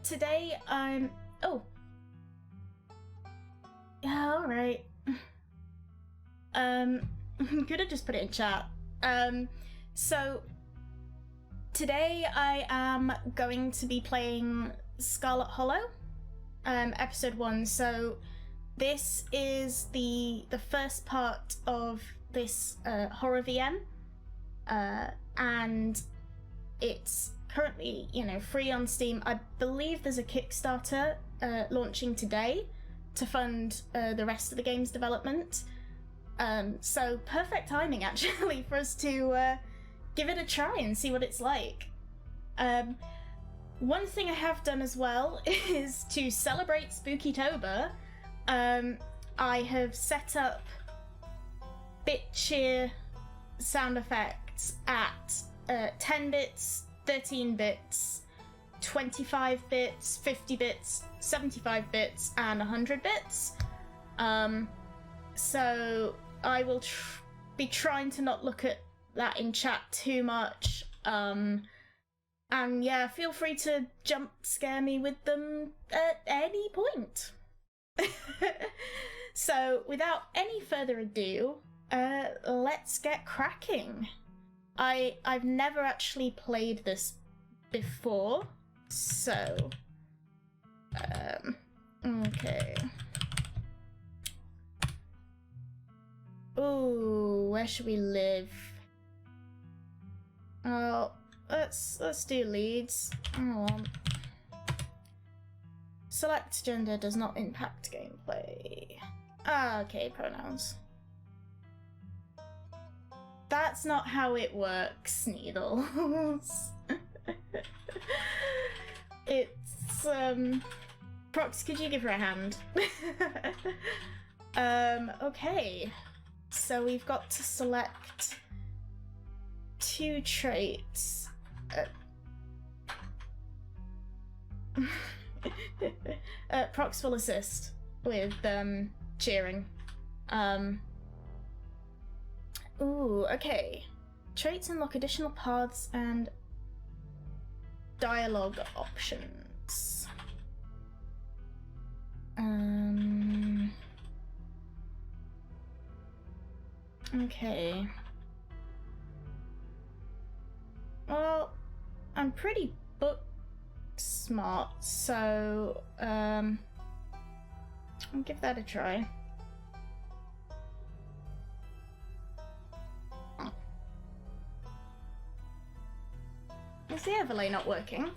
today I'm... Oh. Yeah, alright. Could have just put it in chat. So, today I am going to be playing Scarlet Hollow, episode 1. So, this is the first part of this horror VM, and it's currently, free on Steam. I believe there's a Kickstarter launching today to fund the rest of the game's development. So perfect timing, actually, for us to give it a try and see what it's like. One thing I have done as well is to celebrate Spookytober. I have set up bit cheer sound effects at 10 bits, 13 bits, 25 bits, 50 bits, 75 bits, and 100 bits. So I will be trying to not look at that in chat too much. And yeah, feel free to jump scare me with them at any point. So without any further ado, let's get cracking. I've never actually played this before, so okay. Ooh, where should we live? Oh, let's do Leeds. Hang on. Select gender does not impact gameplay. Ah, okay, pronouns. That's not how it works, Needles. It's, Prox, could you give her a hand? Okay. So we've got to select 2 traits. Prox will assist with, cheering. Ooh, okay. Traits unlock additional paths and dialogue options. Okay. Well, I'm pretty book smart, so I'll give that a try. Is the overlay not working?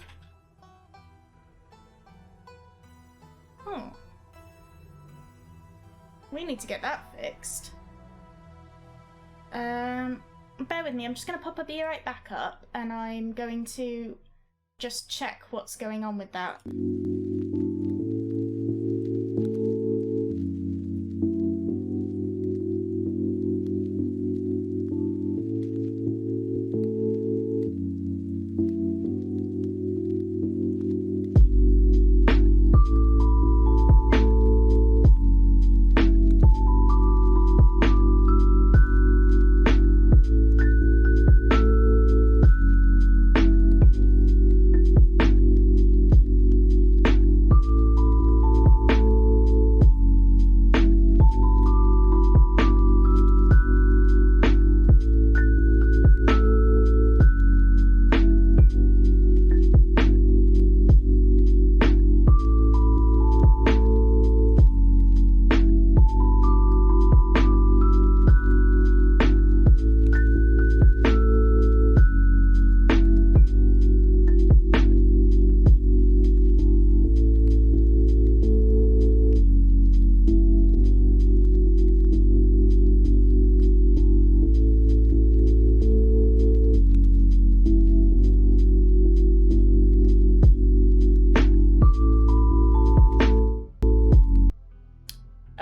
We need to get that fixed. Bear with me, I'm just going to pop a beer right back up, and I'm going to just check what's going on with that.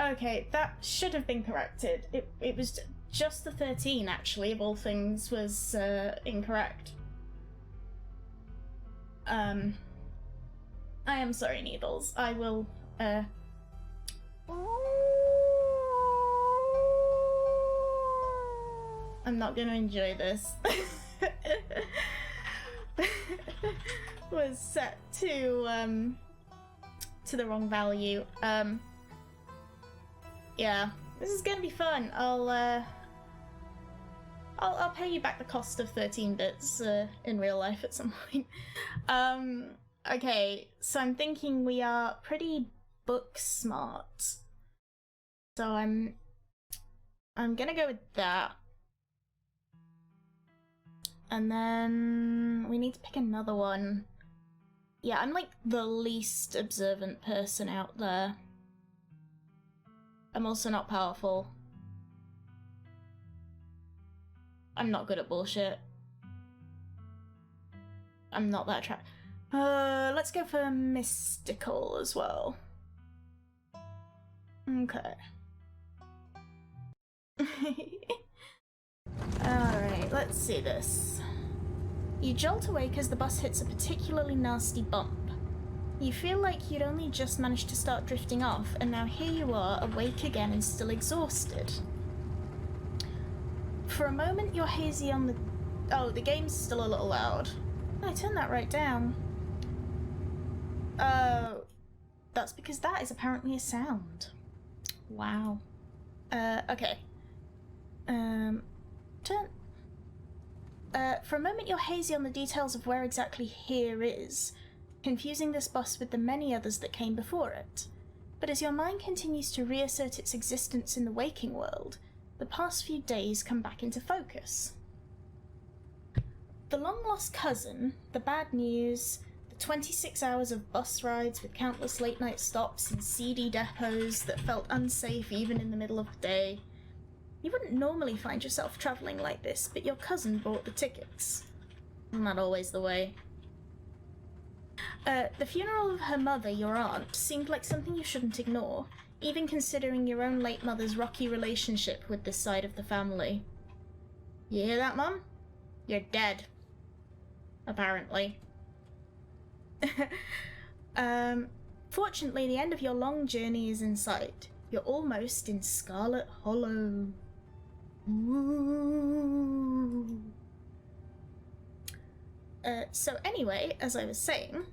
Okay, that should have been corrected. It was just the 13, actually, of all things, was incorrect. I am sorry, Needles. I will, I'm not gonna enjoy this. was set to the wrong value. Yeah, this is gonna be fun. I'll pay you back the cost of 13 bits in real life at some point. Okay, so I'm thinking we are pretty book smart. So I'm gonna go with that. And then we need to pick another one. Yeah, I'm like the least observant person out there. I'm also not powerful. I'm not good at bullshit. I'm not that let's go for mystical as well. Okay. Alright, let's see this. You jolt awake as the bus hits a particularly nasty bump. You feel like you'd only just managed to start drifting off, and now here you are, awake again and still exhausted. For a moment you're hazy on the... Oh, the game's still a little loud. I turned that right down. That's because that is apparently a sound. Wow. Okay. For a moment you're hazy on the details of where exactly here is, confusing this bus with the many others that came before it. But as your mind continues to reassert its existence in the waking world, the past few days come back into focus. The long-lost cousin, the bad news, the 26 hours of bus rides with countless late-night stops in seedy depots that felt unsafe even in the middle of the day. You wouldn't normally find yourself travelling like this, but your cousin bought the tickets. Not always the way. The funeral of her mother, your aunt, seemed like something you shouldn't ignore, even considering your own late mother's rocky relationship with this side of the family. You hear that, Mum? You're dead. Apparently. Fortunately, the end of your long journey is in sight. You're almost in Scarlet Hollow. Ooh. So anyway, as I was saying...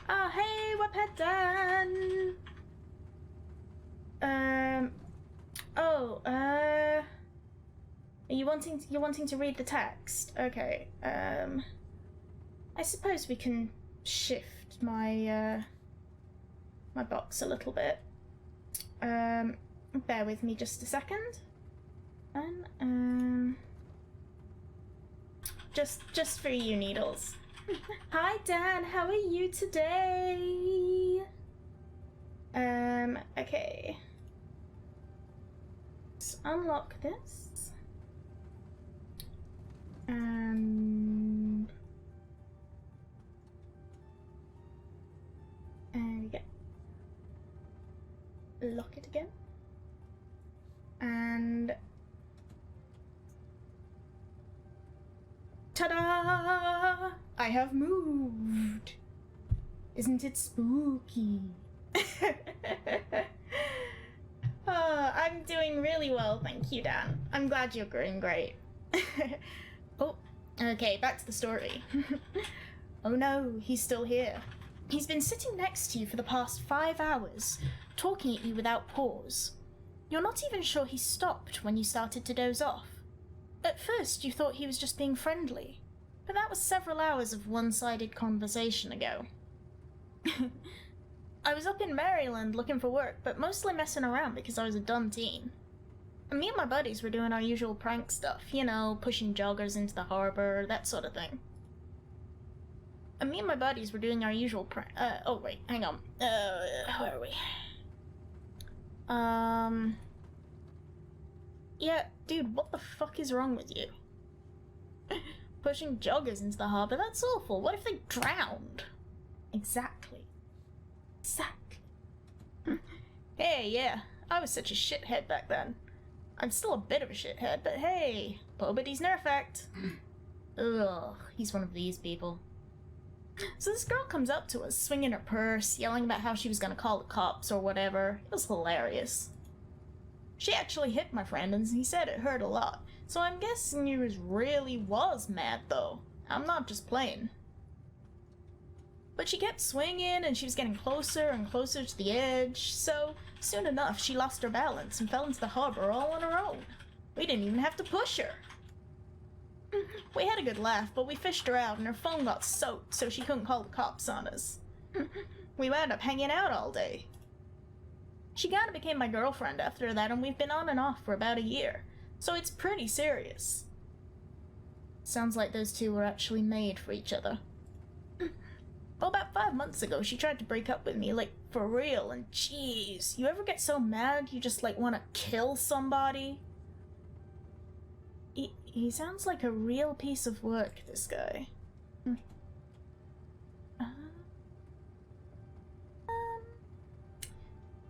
Oh, hey, Webhead Dan! You're wanting to read the text? Okay, I suppose we can shift my, my box a little bit. Bear with me just a second. And, just for you, Needles. Hi, Dan, how are you today? Okay. Let's unlock this. And we go. Lock it again. And ta-da! I have moved. Isn't it spooky? I'm doing really well, thank you, Dan. I'm glad you're doing great. Oh, okay, back to the story. Oh no, he's still here. He's been sitting next to you for the past 5 hours, talking at you without pause. You're not even sure he stopped when you started to doze off. At first, you thought he was just being friendly, but that was several hours of one-sided conversation ago. I was up in Maryland looking for work, but mostly messing around because I was a dumb teen. And me and my buddies were doing our usual prank stuff, you know, pushing joggers into the harbor, that sort of thing. And me and my buddies were doing our usual prank. Oh wait, hang on. Where are we? Yeah, dude, what the fuck is wrong with you? Pushing joggers into the harbor, that's awful. What if they drowned? Exactly. Hey, yeah, I was such a shithead back then. I'm still a bit of a shithead, but hey, Pobity's nerf effect. Ugh, he's one of these people. So this girl comes up to us, swinging her purse, yelling about how she was gonna call the cops or whatever. It was hilarious. She actually hit my friend, and he said it hurt a lot. So I'm guessing you really was mad, though. I'm not just playing. But she kept swinging, and she was getting closer and closer to the edge, so soon enough she lost her balance and fell into the harbor all on her own. We didn't even have to push her. We had a good laugh, but we fished her out and her phone got soaked, so she couldn't call the cops on us. We wound up hanging out all day. She kinda became my girlfriend after that, and we've been on and off for about a year, so it's pretty serious. Sounds like those two were actually made for each other. Well, about 5 months ago, she tried to break up with me, like, for real, and jeez, you ever get so mad you just, like, wanna kill somebody? He sounds like a real piece of work, this guy.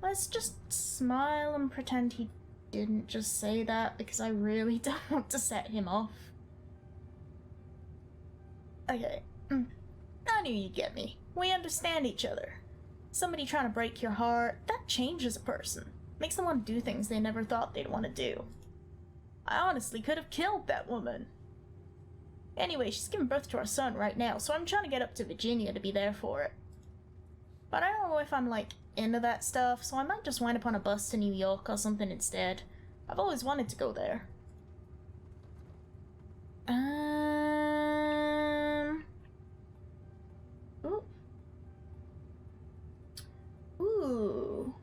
Let's just smile and pretend he didn't just say that, because I really don't want to set him off. Okay. I knew you'd get me. We understand each other. Somebody trying to break your heart, that changes a person. Makes them want to do things they never thought they'd want to do. I honestly could have killed that woman. Anyway, she's giving birth to our son right now, so I'm trying to get up to Virginia to be there for it. But I don't know if I'm, like, into that stuff, so I might just wind up on a bus to New York or something instead. I've always wanted to go there. Ooh.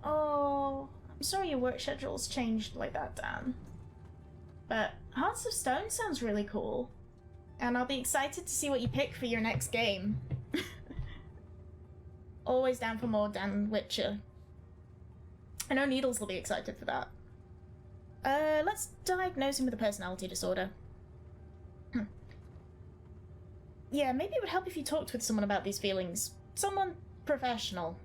Oh, I'm sorry your work schedule's changed like that, Dan. But Hearts of Stone sounds really cool. And I'll be excited to see what you pick for your next game. Always down for more Dan Witcher. I know Needles will be excited for that. Let's diagnose him with a personality disorder. Yeah, maybe it would help if you talked with someone about these feelings. Someone professional.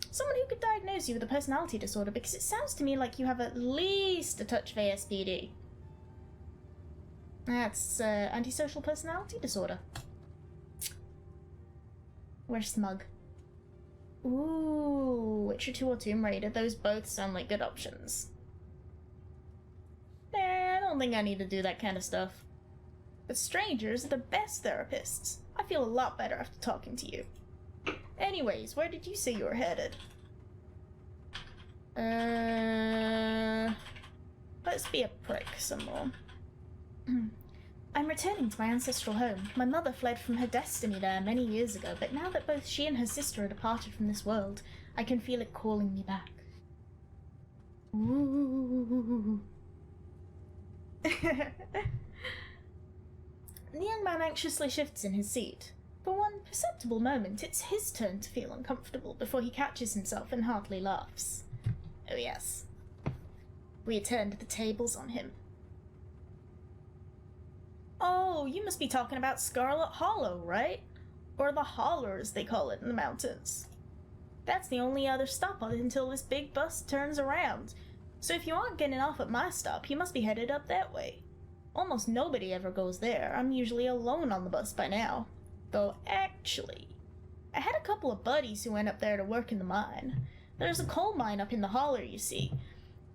Someone who could diagnose you with a personality disorder, because it sounds to me like you have at least a touch of ASPD. That's, antisocial personality disorder. Where's Smug? Ooh, Witcher 2 or Tomb Raider, those both sound like good options. Nah, I don't think I need to do that kind of stuff. But strangers are the best therapists. I feel a lot better after talking to you. Anyways, where did you say you were headed? Let's be a prick some more. I'm returning to my ancestral home. My mother fled from her destiny there many years ago, but now that both she and her sister are departed from this world, I can feel it calling me back. Ooh. The young man anxiously shifts in his seat. For one perceptible moment, it's his turn to feel uncomfortable before he catches himself and heartily laughs. Oh yes. We turned the tables on him. Oh, you must be talking about Scarlet Hollow, right? Or the Holler, as they call it in the mountains. That's the only other stop until this big bus turns around. So if you aren't getting off at my stop, you must be headed up that way. Almost nobody ever goes there. I'm usually alone on the bus by now. Though, actually, I had a couple of buddies who went up there to work in the mine. There's a coal mine up in the Holler, you see.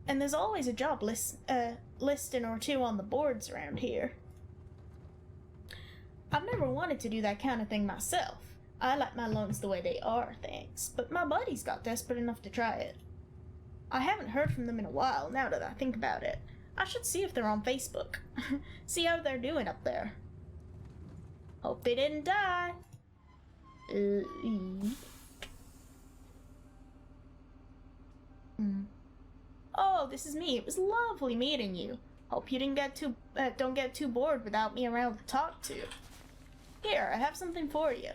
And there's always a job listing or two on the boards around here. I've never wanted to do that kind of thing myself. I like my loans the way they are, thanks. But my buddies got desperate enough to try it. I haven't heard from them in a while, now that I think about it. I should see if they're on Facebook. See how they're doing up there. Hope they didn't die. Oh, this is me. It was lovely meeting you. Hope you don't get too bored without me around to talk to. Here, I have something for you.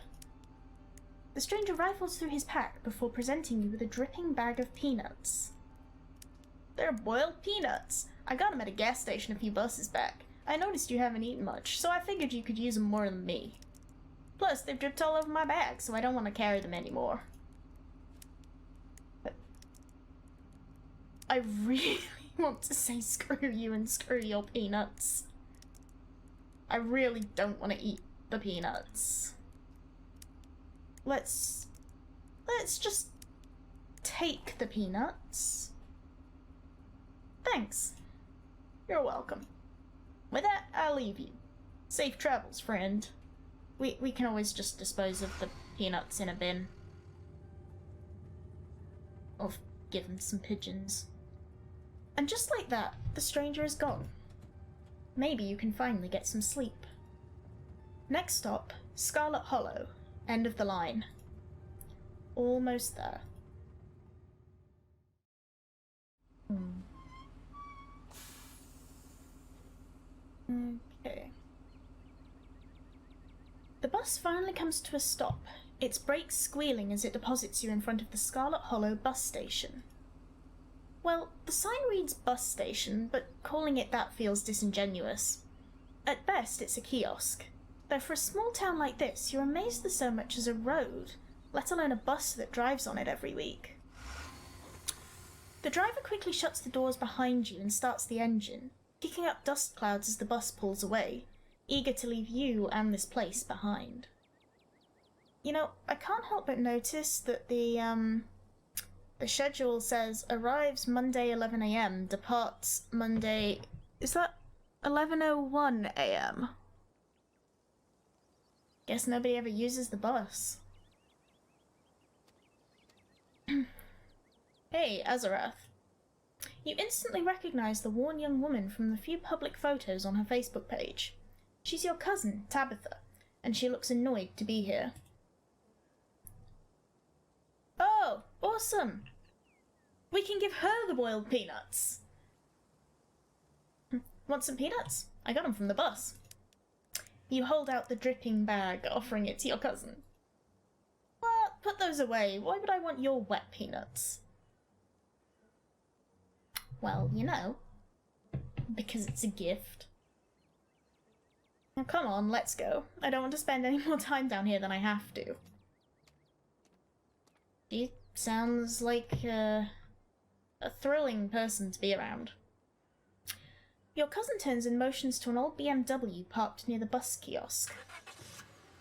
The stranger rifles through his pack before presenting you with a dripping bag of peanuts. They're boiled peanuts. I got them at a gas station a few buses back. I noticed you haven't eaten much, so I figured you could use them more than me. Plus, they've dripped all over my bag, so I don't want to carry them anymore. But I really want to say screw you and screw your peanuts. I really don't want to eat the peanuts. Let's just take the peanuts. Thanks. You're welcome. With that, I'll leave you. Safe travels, friend. We can always just dispose of the peanuts in a bin. Or give them some pigeons. And just like that, the stranger is gone. Maybe you can finally get some sleep. Next stop, Scarlet Hollow. End of the line. Almost there. Okay. The bus finally comes to a stop, its brakes squealing as it deposits you in front of the Scarlet Hollow bus station. Well, the sign reads bus station, but calling it that feels disingenuous. At best, it's a kiosk, though for a small town like this, you're amazed there's so much as a road, let alone a bus that drives on it every week. The driver quickly shuts the doors behind you and starts the engine, kicking up dust clouds as the bus pulls away, eager to leave you and this place behind. You know, I can't help but notice that the schedule says arrives Monday 11 a.m, departs Monday... Is that 11:01 a.m? Guess nobody ever uses the bus. Hey, Azarath. You instantly recognize the worn young woman from the few public photos on her Facebook page. She's your cousin, Tabitha, and she looks annoyed to be here. Oh, awesome! We can give her the boiled peanuts! Want some peanuts? I got them from the bus. You hold out the dripping bag, offering it to your cousin. Well, put those away. Why would I want your wet peanuts? Well, you know, because it's a gift. Now come on, let's go. I don't want to spend any more time down here than I have to. She sounds like a thrilling person to be around. Your cousin turns and motions to an old BMW parked near the bus kiosk.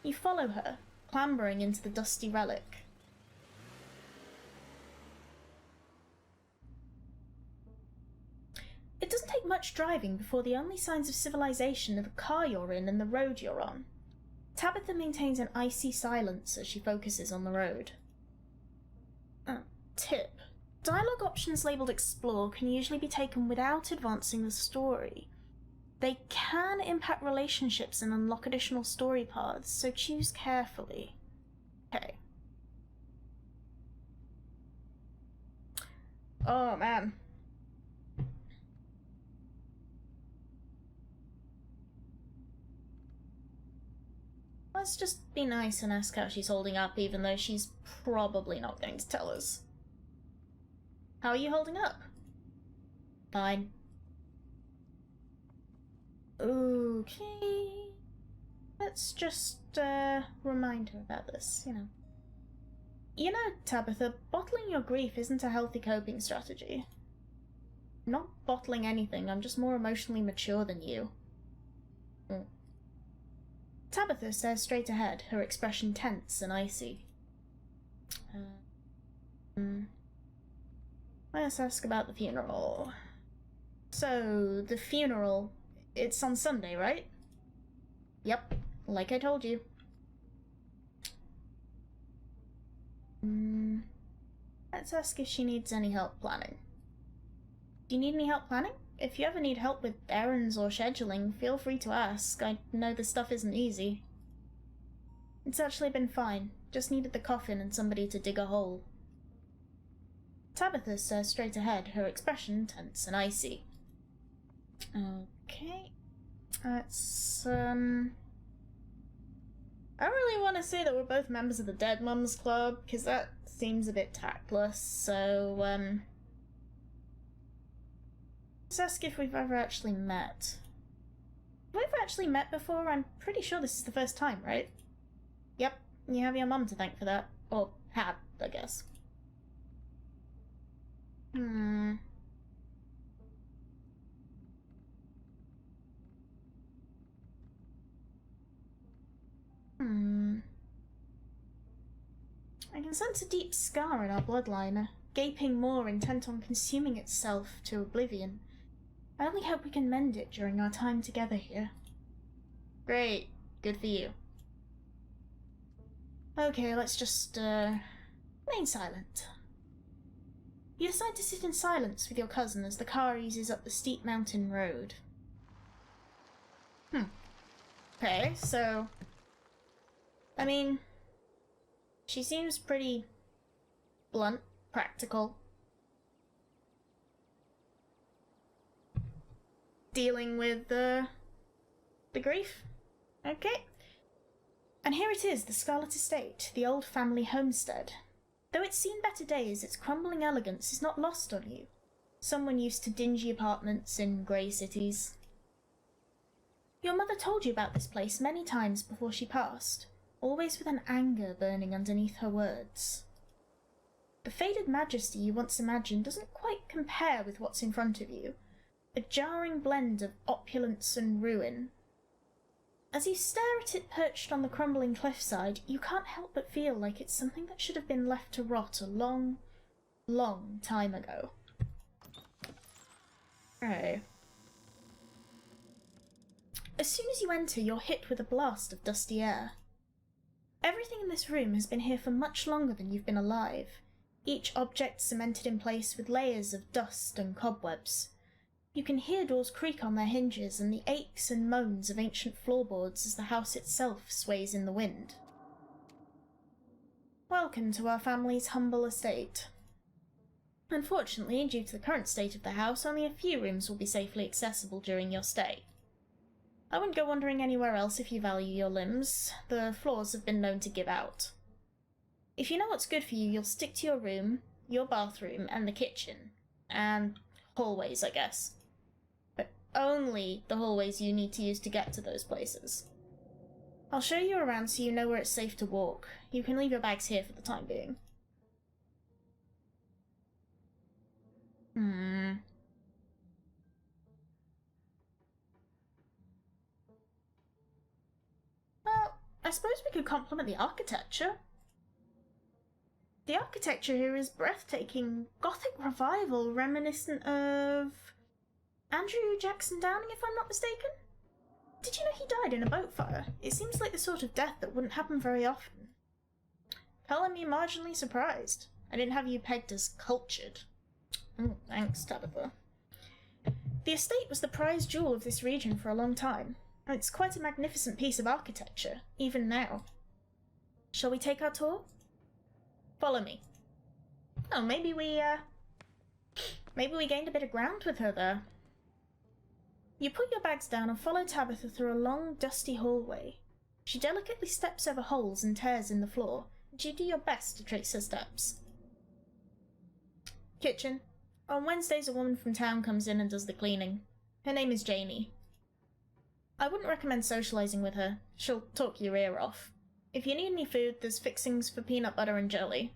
You follow her, clambering into the dusty relic. It doesn't take much driving before the only signs of civilization are the car you're in and the road you're on. Tabitha maintains an icy silence as she focuses on the road. Tip. Dialogue options labelled Explore can usually be taken without advancing the story. They can impact relationships and unlock additional story paths, so choose carefully. Okay. Oh, man. Let's just be nice and ask how she's holding up, even though she's probably not going to tell us. How are you holding up? Fine. Okay. Let's just, remind her about this, you know. You know, Tabitha, bottling your grief isn't a healthy coping strategy. I'm not bottling anything, I'm just more emotionally mature than you. Tabitha stares straight ahead, her expression tense and icy. Let's ask about the funeral. So, the funeral, it's on Sunday, right? Yep, like I told you. Let's ask if she needs any help planning. Do you need any help planning? If you ever need help with errands or scheduling, feel free to ask. I know this stuff isn't easy. It's actually been fine. Just needed the coffin and somebody to dig a hole. Tabitha stares straight ahead, her expression tense and icy. Okay. Let's, I don't really want to say that we're both members of the Dead Mums Club, because that seems a bit tactless, so, let's ask if we've ever actually met. Have we ever actually met before? I'm pretty sure this is the first time, right? Yep, you have your mum to thank for that. Or had, I guess. I can sense a deep scar in our bloodline, a gaping maw intent on consuming itself to oblivion. I only hope we can mend it during our time together here. Great. Good for you. Okay, let's just, remain silent. You decide to sit in silence with your cousin as the car eases up the steep mountain road. Okay, so... I mean... She seems pretty... blunt, practical. Dealing with the grief. Okay. And here it is, the Scarlet Estate, the old family homestead. Though it's seen better days, its crumbling elegance is not lost on you. Someone used to dingy apartments in grey cities. Your mother told you about this place many times before she passed, always with an anger burning underneath her words. The faded majesty you once imagined doesn't quite compare with what's in front of you, a jarring blend of opulence and ruin. As you stare at it perched on the crumbling cliffside, you can't help but feel like it's something that should have been left to rot a long, long time ago. Okay. As soon as you enter, you're hit with a blast of dusty air. Everything in this room has been here for much longer than you've been alive, each object cemented in place with layers of dust and cobwebs. You can hear doors creak on their hinges and the aches and moans of ancient floorboards as the house itself sways in the wind. Welcome to our family's humble estate. Unfortunately, due to the current state of the house, only a few rooms will be safely accessible during your stay. I wouldn't go wandering anywhere else if you value your limbs. The floors have been known to give out. If you know what's good for you, you'll stick to your room, your bathroom, and the kitchen. And hallways, I guess. But only the hallways you need to use to get to those places. I'll show you around so you know where it's safe to walk. You can leave your bags here for the time being. Well, I suppose we could compliment the architecture. The architecture here is breathtaking Gothic revival reminiscent of Andrew Jackson Downing, if I'm not mistaken. Did you know he died in a boat fire? It seems like the sort of death that wouldn't happen very often. Color me marginally surprised. I didn't have you pegged as cultured. Thanks, Tabitha. The estate was the prize jewel of this region for a long time. It's quite a magnificent piece of architecture, even now. Shall we take our tour? Follow me. Oh, maybe we gained a bit of ground with her there. You put your bags down and follow Tabitha through a long, dusty hallway. She delicately steps over holes and tears in the floor, and you do your best to trace her steps. Kitchen. On Wednesdays, a woman from town comes in and does the cleaning. Her name is Janie. I wouldn't recommend socialising with her. She'll talk your ear off. If you need any food, there's fixings for peanut butter and jelly.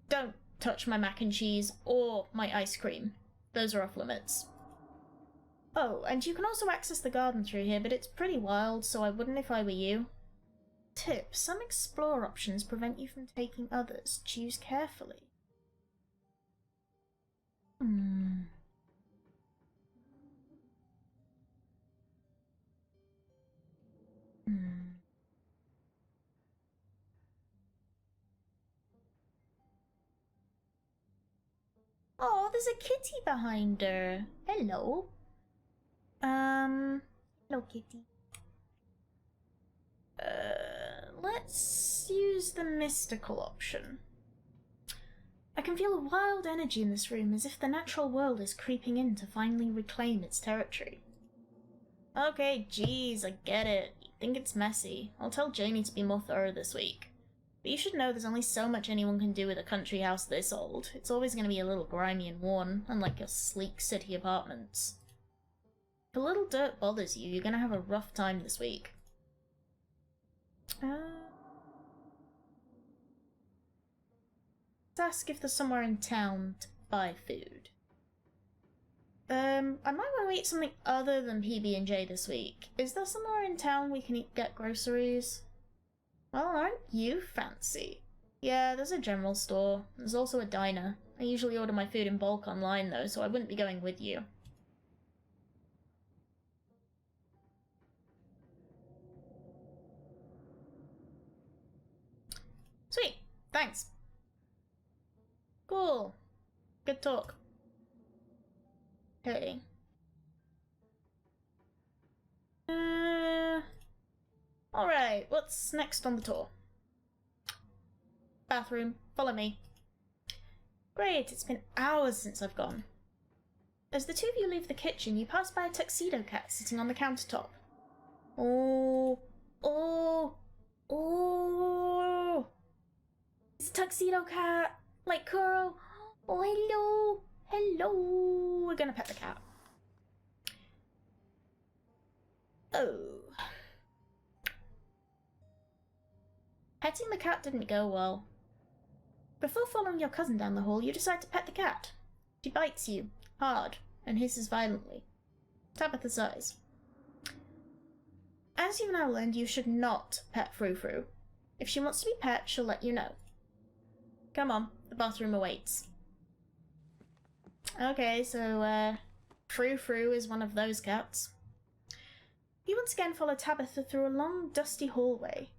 Don't touch my mac and cheese or my ice cream. Those are off limits. Oh, and you can also access the garden through here, but it's pretty wild, so I wouldn't if I were you. Tip: some explore options prevent you from taking others. Choose carefully. Oh, there's a kitty behind her. Hello. Hello, kitty. Let's use the mystical option. I can feel a wild energy in this room, as if the natural world is creeping in to finally reclaim its territory. Okay, geez, I get it. You think it's messy. I'll tell Jamie to be more thorough this week. But you should know there's only so much anyone can do with a country house this old. It's always going to be a little grimy and worn, unlike your sleek city apartments. If a little dirt bothers you, you're going to have a rough time this week. Let's ask if there's somewhere in town to buy food. I might want to eat something other than PB&J this week. Is there somewhere in town we can get groceries? Well, aren't you fancy? Yeah, there's a general store. There's also a diner. I usually order my food in bulk online though, so I wouldn't be going with you. thanks. Cool. Good talk. Hey. Alright, what's next on the tour? Bathroom. Follow me. Great, it's been hours since I've gone. As the two of you leave the kitchen, you pass by a tuxedo cat sitting on the countertop. Oh. It's a tuxedo cat. Like Kuro. Oh, hello. Hello. We're gonna pet the cat. Oh. Petting the cat didn't go well. Before following your cousin down the hall, you decide to pet the cat. She bites you, hard, and hisses violently. Tabitha sighs. As you've now learned, you should not pet Frou Frou. If she wants to be pet, she'll let you know. Come on, the bathroom awaits. Okay, so, Frou Frou is one of those cats. You once again follow Tabitha through a long, dusty hallway.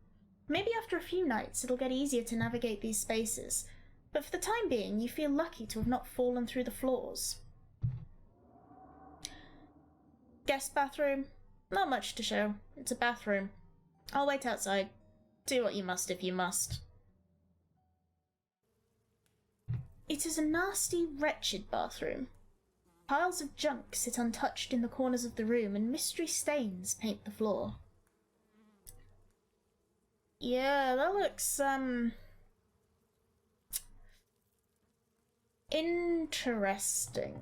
Maybe after a few nights it'll get easier to navigate these spaces, but for the time being you feel lucky to have not fallen through the floors. Guest bathroom? Not much to show. It's a bathroom. I'll wait outside. Do what you must if you must. It is a nasty, wretched bathroom. Piles of junk sit untouched in the corners of the room, and mystery stains paint the floor. Yeah, that looks, interesting.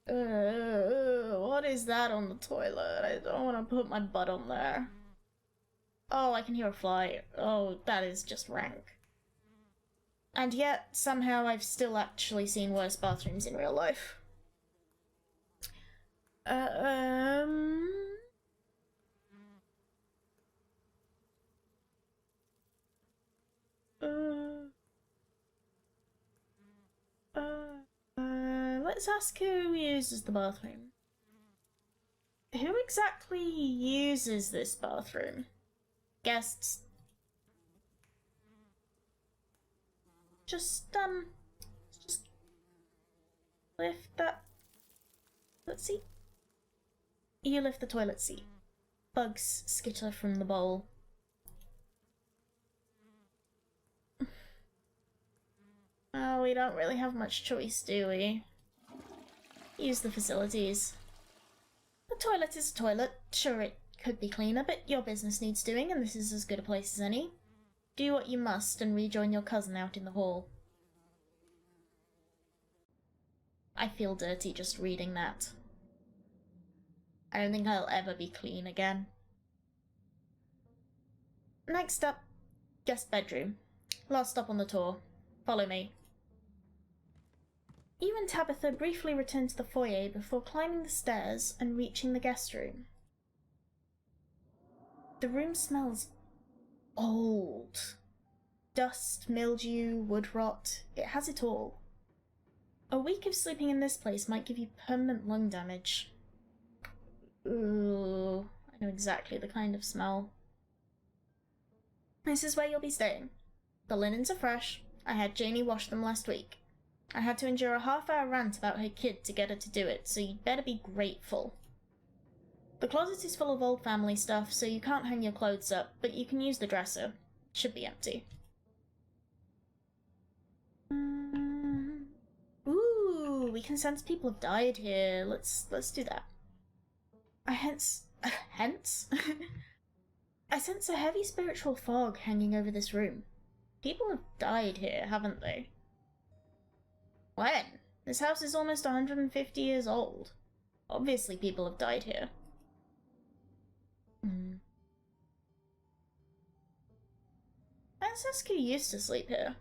What is that on the toilet? I don't want to put my butt on there. Oh, I can hear a fly. Oh, that is just rank. And yet, somehow I've still actually seen worse bathrooms in real life. Let's ask who uses the bathroom. Who exactly uses this bathroom? Guests. Just lift that toilet seat. You lift the toilet seat. Bugs skitter from the bowl. Oh, we don't really have much choice, do we? Use the facilities. The toilet is a toilet. Sure, it could be cleaner, but your business needs doing, and this is as good a place as any. Do what you must and rejoin your cousin out in the hall. I feel dirty just reading that. I don't think I'll ever be clean again. Next up, guest bedroom. Last stop on the tour. Follow me. You and Tabitha briefly return to the foyer before climbing the stairs and reaching the guest room. The room smells old. Dust, mildew, wood rot, it has it all. A week of sleeping in this place might give you permanent lung damage. Ooh, I know exactly the kind of smell. This is where you'll be staying. The linens are fresh. I had Janie wash them last week. I had to endure a half-hour rant about her kid to get her to do it, so you'd better be grateful. The closet is full of old family stuff, so you can't hang your clothes up, but you can use the dresser. It should be empty. Ooh, we can sense people have died here. Let's do that. I sense a heavy spiritual fog hanging over this room. People have died here, haven't they? When? This house is almost 150 years old. Obviously people have died here. Francesca used to sleep here.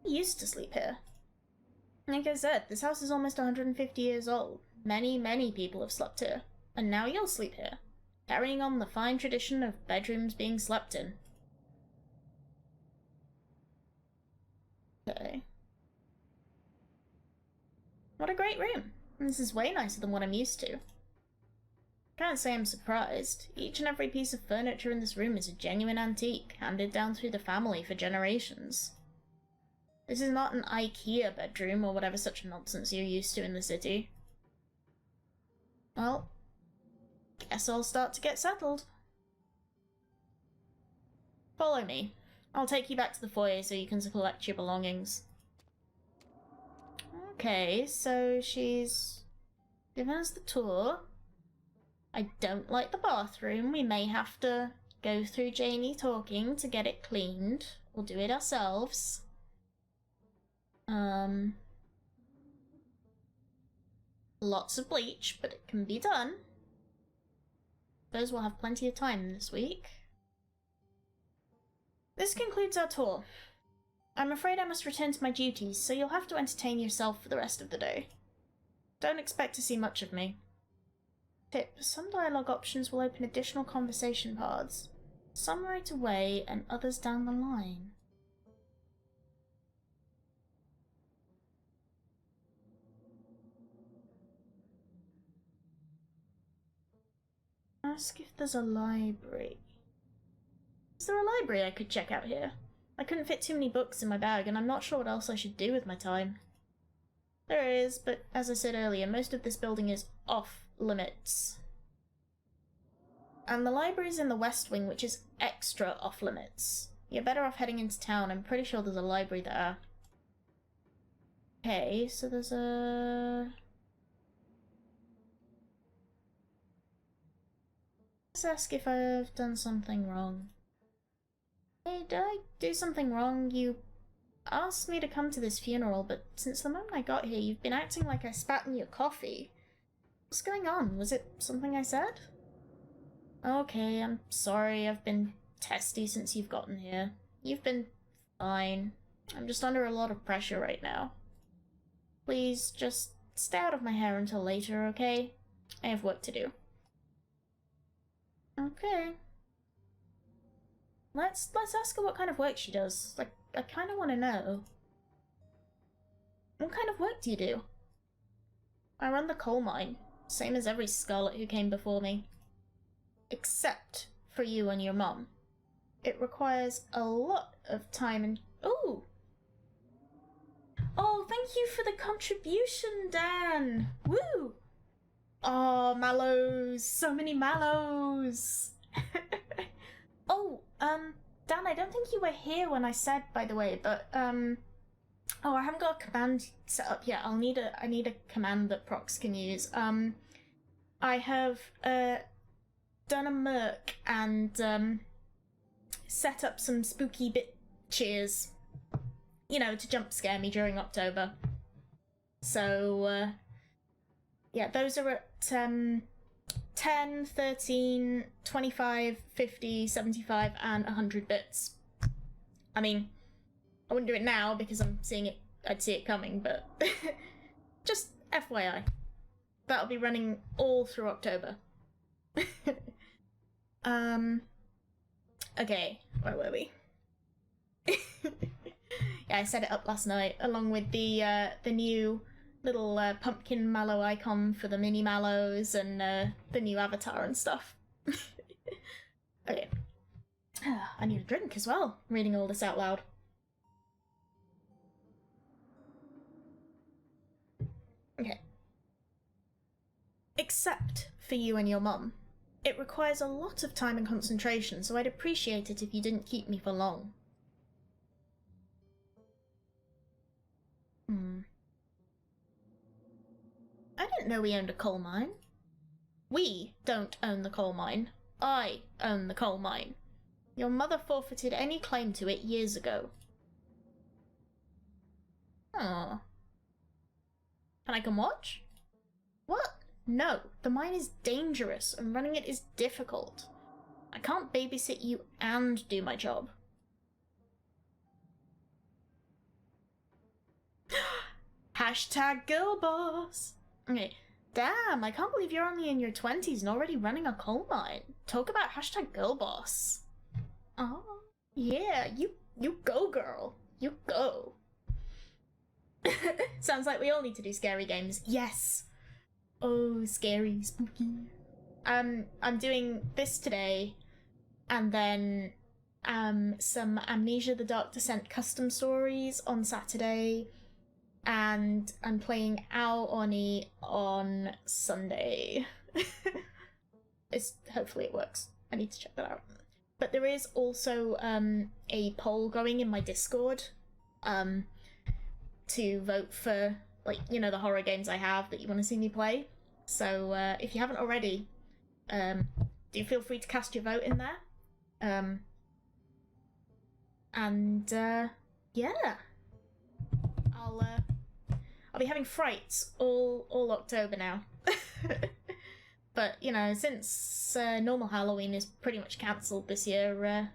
He used to sleep here. Like I said, this house is almost 150 years old. Many people have slept here. And now you'll sleep here. Carrying on the fine tradition of bedrooms being slept in. Okay. What a great room. This is way nicer than what I'm used to. Can't say I'm surprised. Each and every piece of furniture in this room is a genuine antique, handed down through the family for generations. This is not an IKEA bedroom or whatever such nonsense you're used to in the city. Well, guess I'll start to get settled. Follow me. I'll take you back to the foyer so you can collect your belongings. Okay, so she's given us the tour. I don't like the bathroom. We may have to go through Janie talking to get it cleaned. We'll do it ourselves. Lots of bleach, but it can be done. Suppose we'll have plenty of time this week. This concludes our tour. I'm afraid I must return to my duties, so you'll have to entertain yourself for the rest of the day. Don't expect to see much of me. Tip: some dialogue options will open additional conversation paths. Some right away and others down the line. Ask if there's a library. Is there a library I could check out here? I couldn't fit too many books in my bag, and I'm not sure what else I should do with my time. There is, but as I said earlier, most of this building is off limits. And the library's in the West Wing, which is extra off limits. You're better off heading into town. I'm pretty sure there's a library there. Okay, so there's a... Let's ask if I've done something wrong. Hey, did I do something wrong? You asked me to come to this funeral, but since the moment I got here, you've been acting like I spat in your coffee. What's going on? Was it something I said? Okay, I'm sorry. I've been testy since you've gotten here. You've been fine. I'm just under a lot of pressure right now. Please, just stay out of my hair until later, okay? I have work to do. Okay. Let's ask her what kind of work she does. Like, I kind of want to know. What kind of work do you do? I run the coal mine, same as every Scarlet who came before me. Except for you and your mum. It requires a lot of time and... Ooh! Oh, thank you for the contribution, Dan! Woo! Oh, mallows! So many mallows! Oh, Dan, I don't think you were here when I said, by the way, but, oh, I haven't got a command set up yet. I need a command that Prox can use. I have, done a merc and, set up some spooky bit cheers, you know, to jump scare me during October. So, yeah, those are at, 10, 13, 25, 50, 75, and 100 bits. I mean, I wouldn't do it now because I'm seeing it, I'd see it coming, but just FYI. That'll be running all through October. Okay, where were we? Yeah, I set it up last night, along with the new little pumpkin mallow icon for the mini mallows and the new avatar and stuff. Okay. I need a drink as well, reading all this out loud. Okay. Except for you and your mum. It requires a lot of time and concentration, so I'd appreciate it if you didn't keep me for long. I didn't know we owned a coal mine. We don't own the coal mine. I own the coal mine. Your mother forfeited any claim to it years ago. Oh. Can I come watch? What? No, the mine is dangerous and running it is difficult. I can't babysit you and do my job. Hashtag girl boss. Okay. Damn, I can't believe you're only in your 20s and already running a coal mine. Talk about hashtag girl boss. Oh, yeah, you go, girl. You go. Sounds like we all need to do scary games. Yes. Oh, scary, spooky. I'm doing this today, and then some Amnesia: The Dark Descent custom stories on Saturday, and I'm playing Ao Oni on Sunday. Hopefully it works. I need to check that out. But there is also a poll going in my Discord to vote for, like, you know, the horror games I have that you want to see me play. So if you haven't already, do feel free to cast your vote in there. Yeah, I'll be having frights all October now. But, you know, since normal Halloween is pretty much cancelled this year,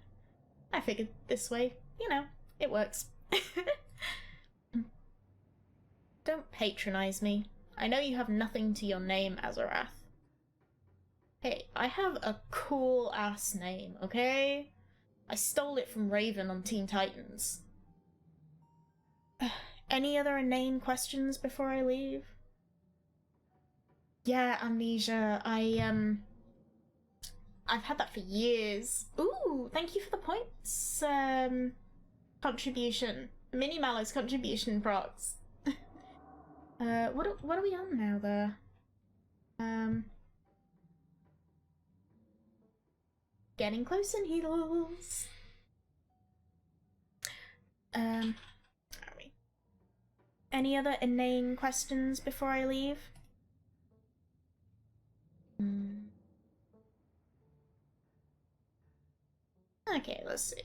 I figured this way, you know, it works. Don't patronize me. I know you have nothing to your name, Azarath. Hey, I have a cool-ass name, okay? I stole it from Raven on Teen Titans. Any other inane questions before I leave? Yeah, Amnesia. I've had that for years. Ooh, thank you for the points. Contribution. Mini Mallow's contribution procs. What are we on now, there? Getting closer, Needles. Are we? Any other inane questions before I leave? Okay, let's see.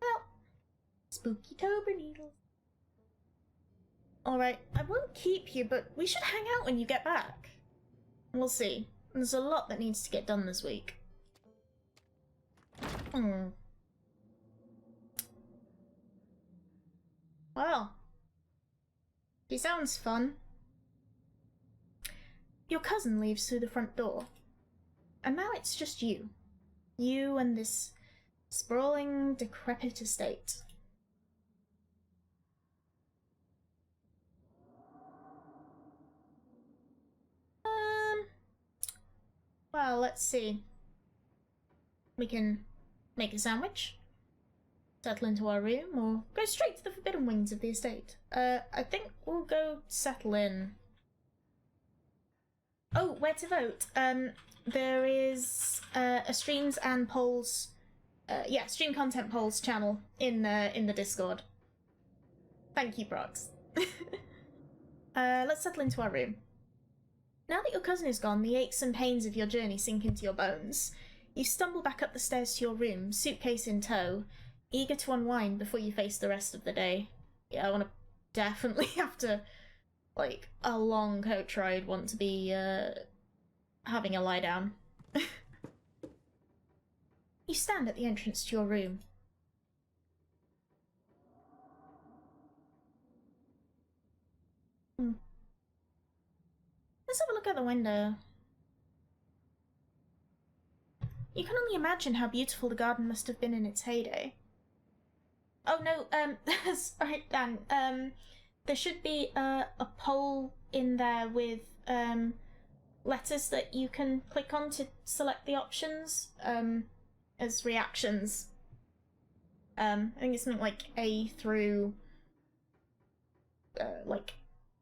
Well, Spookytober, Needles. Alright, I won't keep you, but we should hang out when you get back. We'll see. There's a lot that needs to get done this week. Well, she sounds fun. Your cousin leaves through the front door, and now it's just you. You and this sprawling, decrepit estate. Well, let's see. We can make a sandwich, settle into our room, or go straight to the forbidden wings of the estate. I think we'll go settle in. Oh, where to vote? There is a streams and polls, stream content polls channel in the Discord. Thank you, Prox. Let's settle into our room. Now that your cousin is gone, the aches and pains of your journey sink into your bones. You stumble back up the stairs to your room, suitcase in tow, eager to unwind before you face the rest of the day. Yeah, I want to definitely after, like, a long coach ride, want to be, having a lie down. You stand at the entrance to your room. Let's have a look out the window. You can only imagine how beautiful the garden must have been in its heyday. Oh no, sorry, Dan. There should be a poll in there with letters that you can click on to select the options as reactions. I think it's something like A through like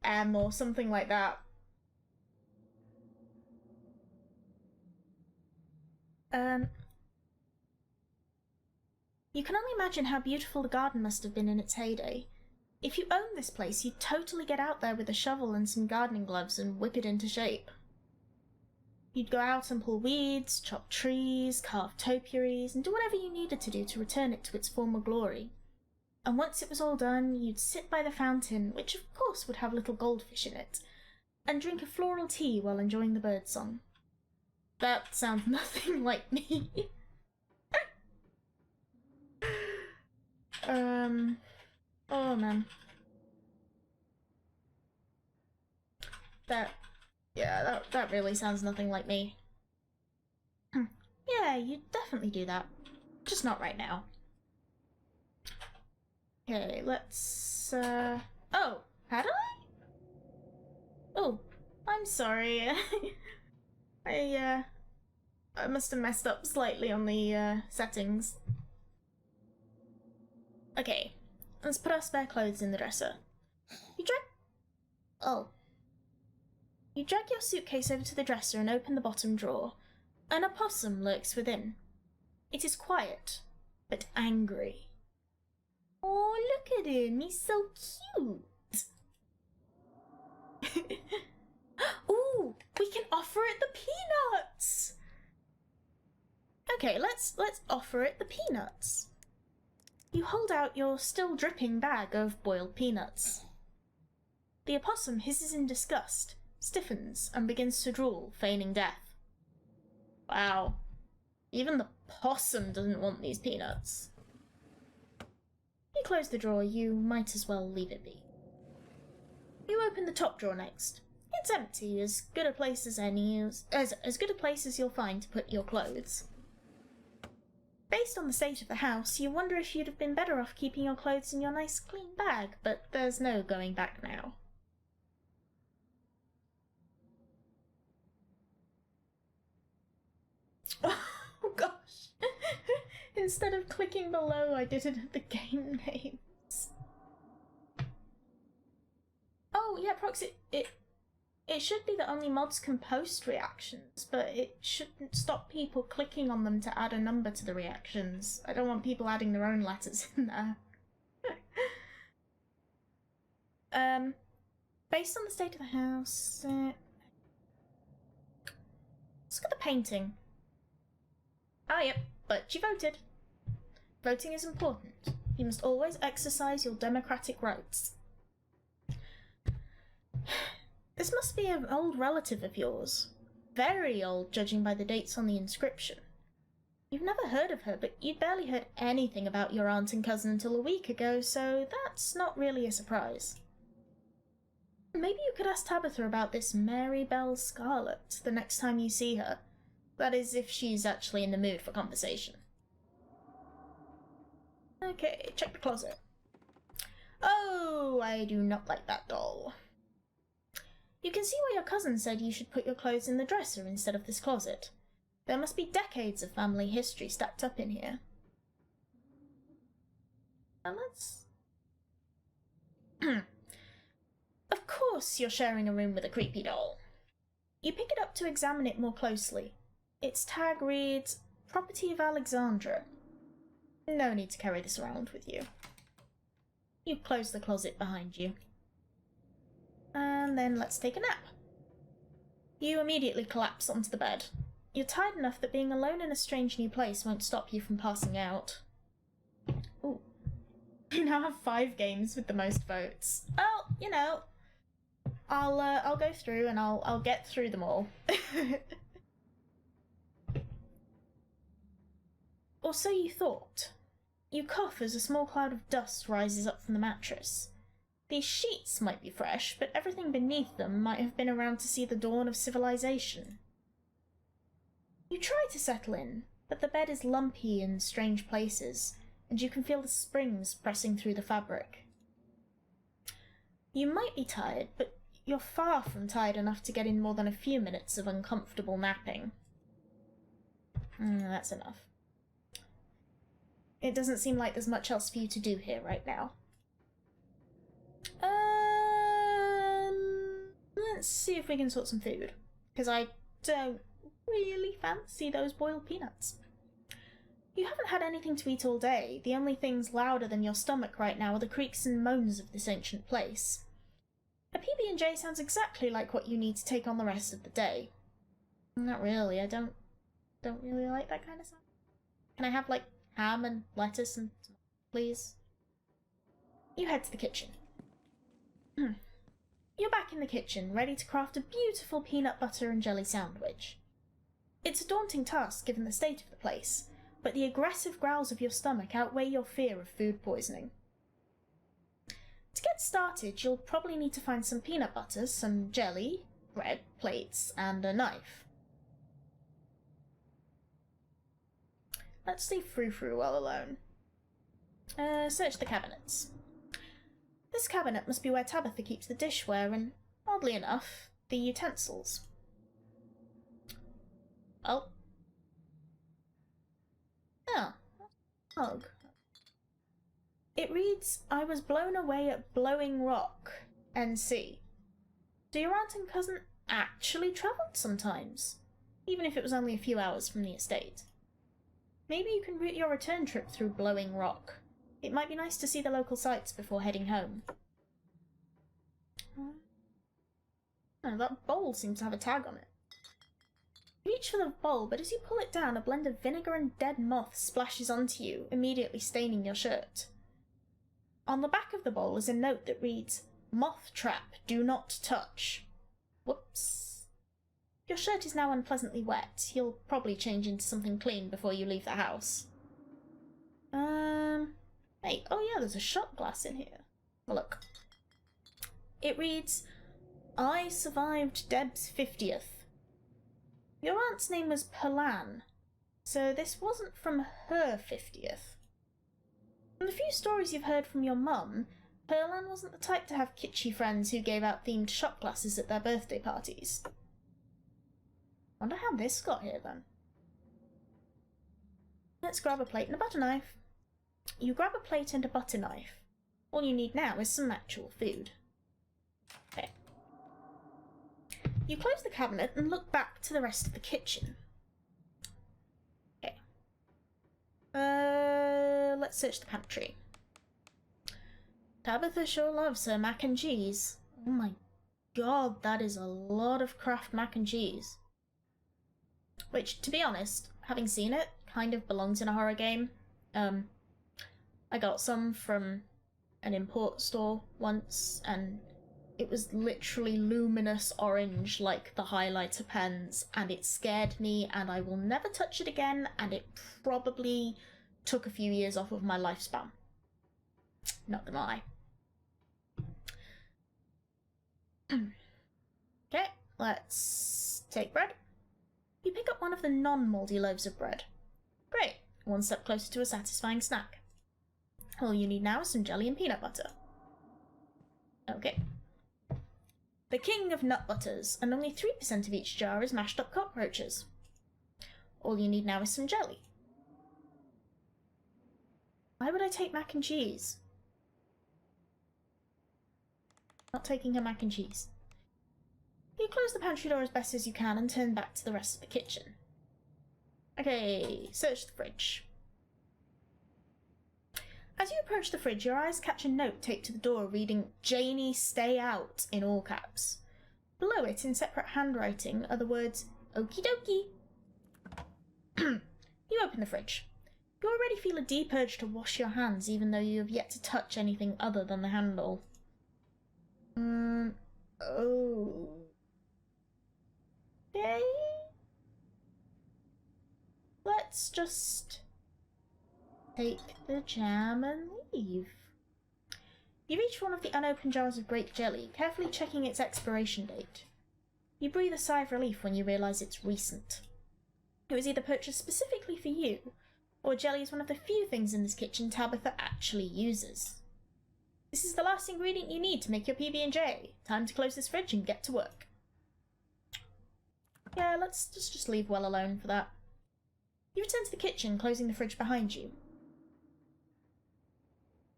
M or something like that. You can only imagine how beautiful the garden must have been in its heyday. If you owned this place, you'd totally get out there with a shovel and some gardening gloves and whip it into shape. You'd go out and pull weeds, chop trees, carve topiaries, and do whatever you needed to do to return it to its former glory. And once it was all done, you'd sit by the fountain, which of course would have little goldfish in it, and drink a floral tea while enjoying the birdsong. That sounds nothing like me. Oh man. That really sounds nothing like me. Yeah, you definitely do that. Just not right now. Okay, let's, Oh, had I? Oh, I'm sorry. I must have messed up slightly on the settings. Okay, let's put our spare clothes in the dresser. You drag your suitcase over to the dresser and open the bottom drawer. An opossum lurks within. It is quiet, but angry. Oh, look at him, he's so cute. Ooh, we can offer it the peanuts. Okay, let's offer it the peanuts. You hold out your still dripping bag of boiled peanuts. The opossum hisses in disgust, stiffens, and begins to drool, feigning death. Wow. Even the possum doesn't want these peanuts. You close the drawer, you might as well leave it be. You open the top drawer next. It's empty, as good a place as any, as good a place as you'll find to put your clothes. Based on the state of the house, you wonder if you'd have been better off keeping your clothes in your nice clean bag, but there's no going back now. Oh gosh. Instead of clicking below, I did it at the game names. Oh yeah, Proxy, it should be that only mods can post reactions, but it shouldn't stop people clicking on them to add a number to the reactions. I don't want people adding their own letters in there. Based on the state of the house, let's look at the painting. Ah, yep, but you voted. Voting is important. You must always exercise your democratic rights. This must be an old relative of yours. Very old, judging by the dates on the inscription. You've never heard of her, but you'd barely heard anything about your aunt and cousin until a week ago, so that's not really a surprise. Maybe you could ask Tabitha about this Mary Belle Scarlet the next time you see her. That is, if she's actually in the mood for conversation. Okay, check the closet. Oh, I do not like that doll. You can see why your cousin said you should put your clothes in the dresser instead of this closet. There must be decades of family history stacked up in here. And let's... Of course you're sharing a room with a creepy doll. You pick it up to examine it more closely. Its tag reads, Property of Alexandra. No need to carry this around with you. You close the closet behind you. And then let's take a nap. You immediately collapse onto the bed. You're tired enough that being alone in a strange new place won't stop you from passing out. Ooh. You now have 5 games with the most votes. Well, you know, I'll go through and I'll get through them all. Or so you thought. You cough as a small cloud of dust rises up from the mattress. These sheets might be fresh, but everything beneath them might have been around to see the dawn of civilization. You try to settle in, but the bed is lumpy in strange places, and you can feel the springs pressing through the fabric. You might be tired, but you're far from tired enough to get in more than a few minutes of uncomfortable napping. That's enough. It doesn't seem like there's much else for you to do here right now. Let's see if we can sort some food, because I don't really fancy those boiled peanuts. You haven't had anything to eat all day. The only things louder than your stomach right now are the creaks and moans of this ancient place. A PB&J sounds exactly like what you need to take on the rest of the day. Not really, I don't really like that kind of sound. Can I have, like, ham and lettuce and please? You head to the kitchen. You're back in the kitchen, ready to craft a beautiful peanut butter and jelly sandwich. It's a daunting task given the state of the place, but the aggressive growls of your stomach outweigh your fear of food poisoning. To get started, you'll probably need to find some peanut butter, some jelly, bread, plates, and a knife. Let's leave Frou Frou well alone. Search the cabinets. This cabinet must be where Tabitha keeps the dishware and, oddly enough, the utensils. Oh. Oh. Mug. It reads, I was blown away at Blowing Rock, NC. So your aunt and cousin actually travelled sometimes, even if it was only a few hours from the estate. Maybe you can route your return trip through Blowing Rock. It might be nice to see the local sights before heading home. Oh, that bowl seems to have a tag on it. You reach for the bowl, but as you pull it down, a blend of vinegar and dead moth splashes onto you, immediately staining your shirt. On the back of the bowl is a note that reads, Moth trap, do not touch. Whoops. Your shirt is now unpleasantly wet. You'll probably change into something clean before you leave the house. Hey, oh yeah, there's a shot glass in here. Well, look. It reads, I survived Deb's 50th. Your aunt's name was Perlan, so this wasn't from her 50th. From the few stories you've heard from your mum, Perlan wasn't the type to have kitschy friends who gave out themed shot glasses at their birthday parties. Wonder how this got here then. Let's grab a plate and a butter knife. You grab a plate and a butter knife. All you need now is some actual food. Okay. You close the cabinet and look back to the rest of the kitchen. Okay. Let's search the pantry. Tabitha sure loves her mac and cheese. Oh my god, that is a lot of Kraft mac and cheese. Which, to be honest, having seen it, kind of belongs in a horror game. I got some from an import store once, and it was literally luminous orange like the highlighter pens, and it scared me, and I will never touch it again, and it probably took a few years off of my lifespan. Not gonna lie. Okay, let's take bread. You pick up one of the non-mouldy loaves of bread. Great, one step closer to a satisfying snack. All you need now is some jelly and peanut butter. Okay. The king of nut butters, and only 3% of each jar is mashed up cockroaches. All you need now is some jelly. Why would I take mac and cheese? Not taking her mac and cheese. You close the pantry door as best as you can and turn back to the rest of the kitchen. Okay, search the fridge. As you approach the fridge, your eyes catch a note taped to the door reading, Janie, stay out, in all caps. Below it, in separate handwriting, are the words, okie dokie. You open the fridge. You already feel a deep urge to wash your hands, even though you have yet to touch anything other than the handle. Oh. Okay. Let's just take the jam and leave. You reach for one of the unopened jars of grape jelly, carefully checking its expiration date. You breathe a sigh of relief when you realise it's recent. It was either purchased specifically for you, or jelly is one of the few things in this kitchen Tabitha actually uses. This is the last ingredient you need to make your PB&J. Time to close this fridge and get to work. Yeah, let's just leave well alone for that. You return to the kitchen, closing the fridge behind you.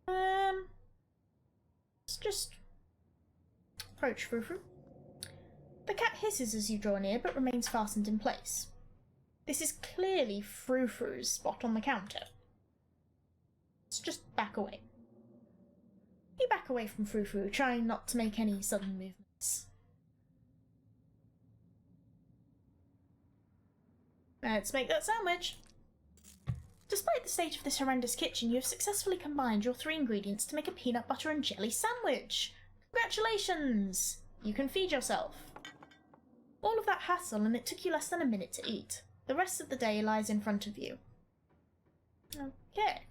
Let's just approach Frou-Frou. The cat hisses as you draw near, but remains fastened in place. This is clearly Frou-Frou's spot on the counter. Let's just back away. You back away from Frou-Frou, trying not to make any sudden movements. Let's make that sandwich. Despite the state of this horrendous kitchen, you have successfully combined your 3 ingredients to make a peanut butter and jelly sandwich. Congratulations! You can feed yourself. All of that hassle, and it took you less than a minute to eat. The rest of the day lies in front of you. Okay.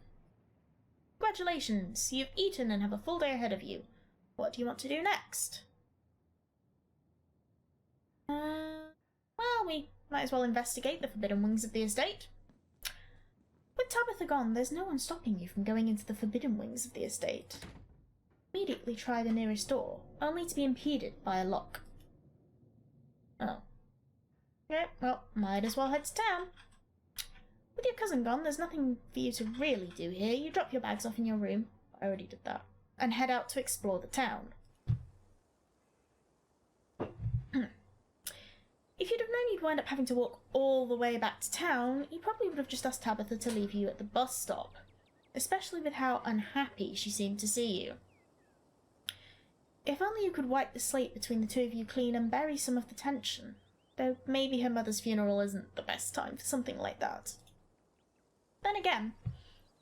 Congratulations, you've eaten and have a full day ahead of you. What do you want to do next? Well, we might as well investigate the forbidden wings of the estate. With Tabitha gone, there's no one stopping you from going into the forbidden wings of the estate. immediately try the nearest door, only to be impeded by a lock. Oh. Yeah, well, might as well head to town. With your cousin gone, there's nothing for you to really do here. You drop your bags off in your room. I already did that. And head out to explore the town. If you'd have known you'd wind up having to walk all the way back to town, you probably would have just asked Tabitha to leave you at the bus stop. Especially with how unhappy she seemed to see you. If only you could wipe the slate between the two of you clean and bury some of the tension. Though maybe her mother's funeral isn't the best time for something like that. Then again,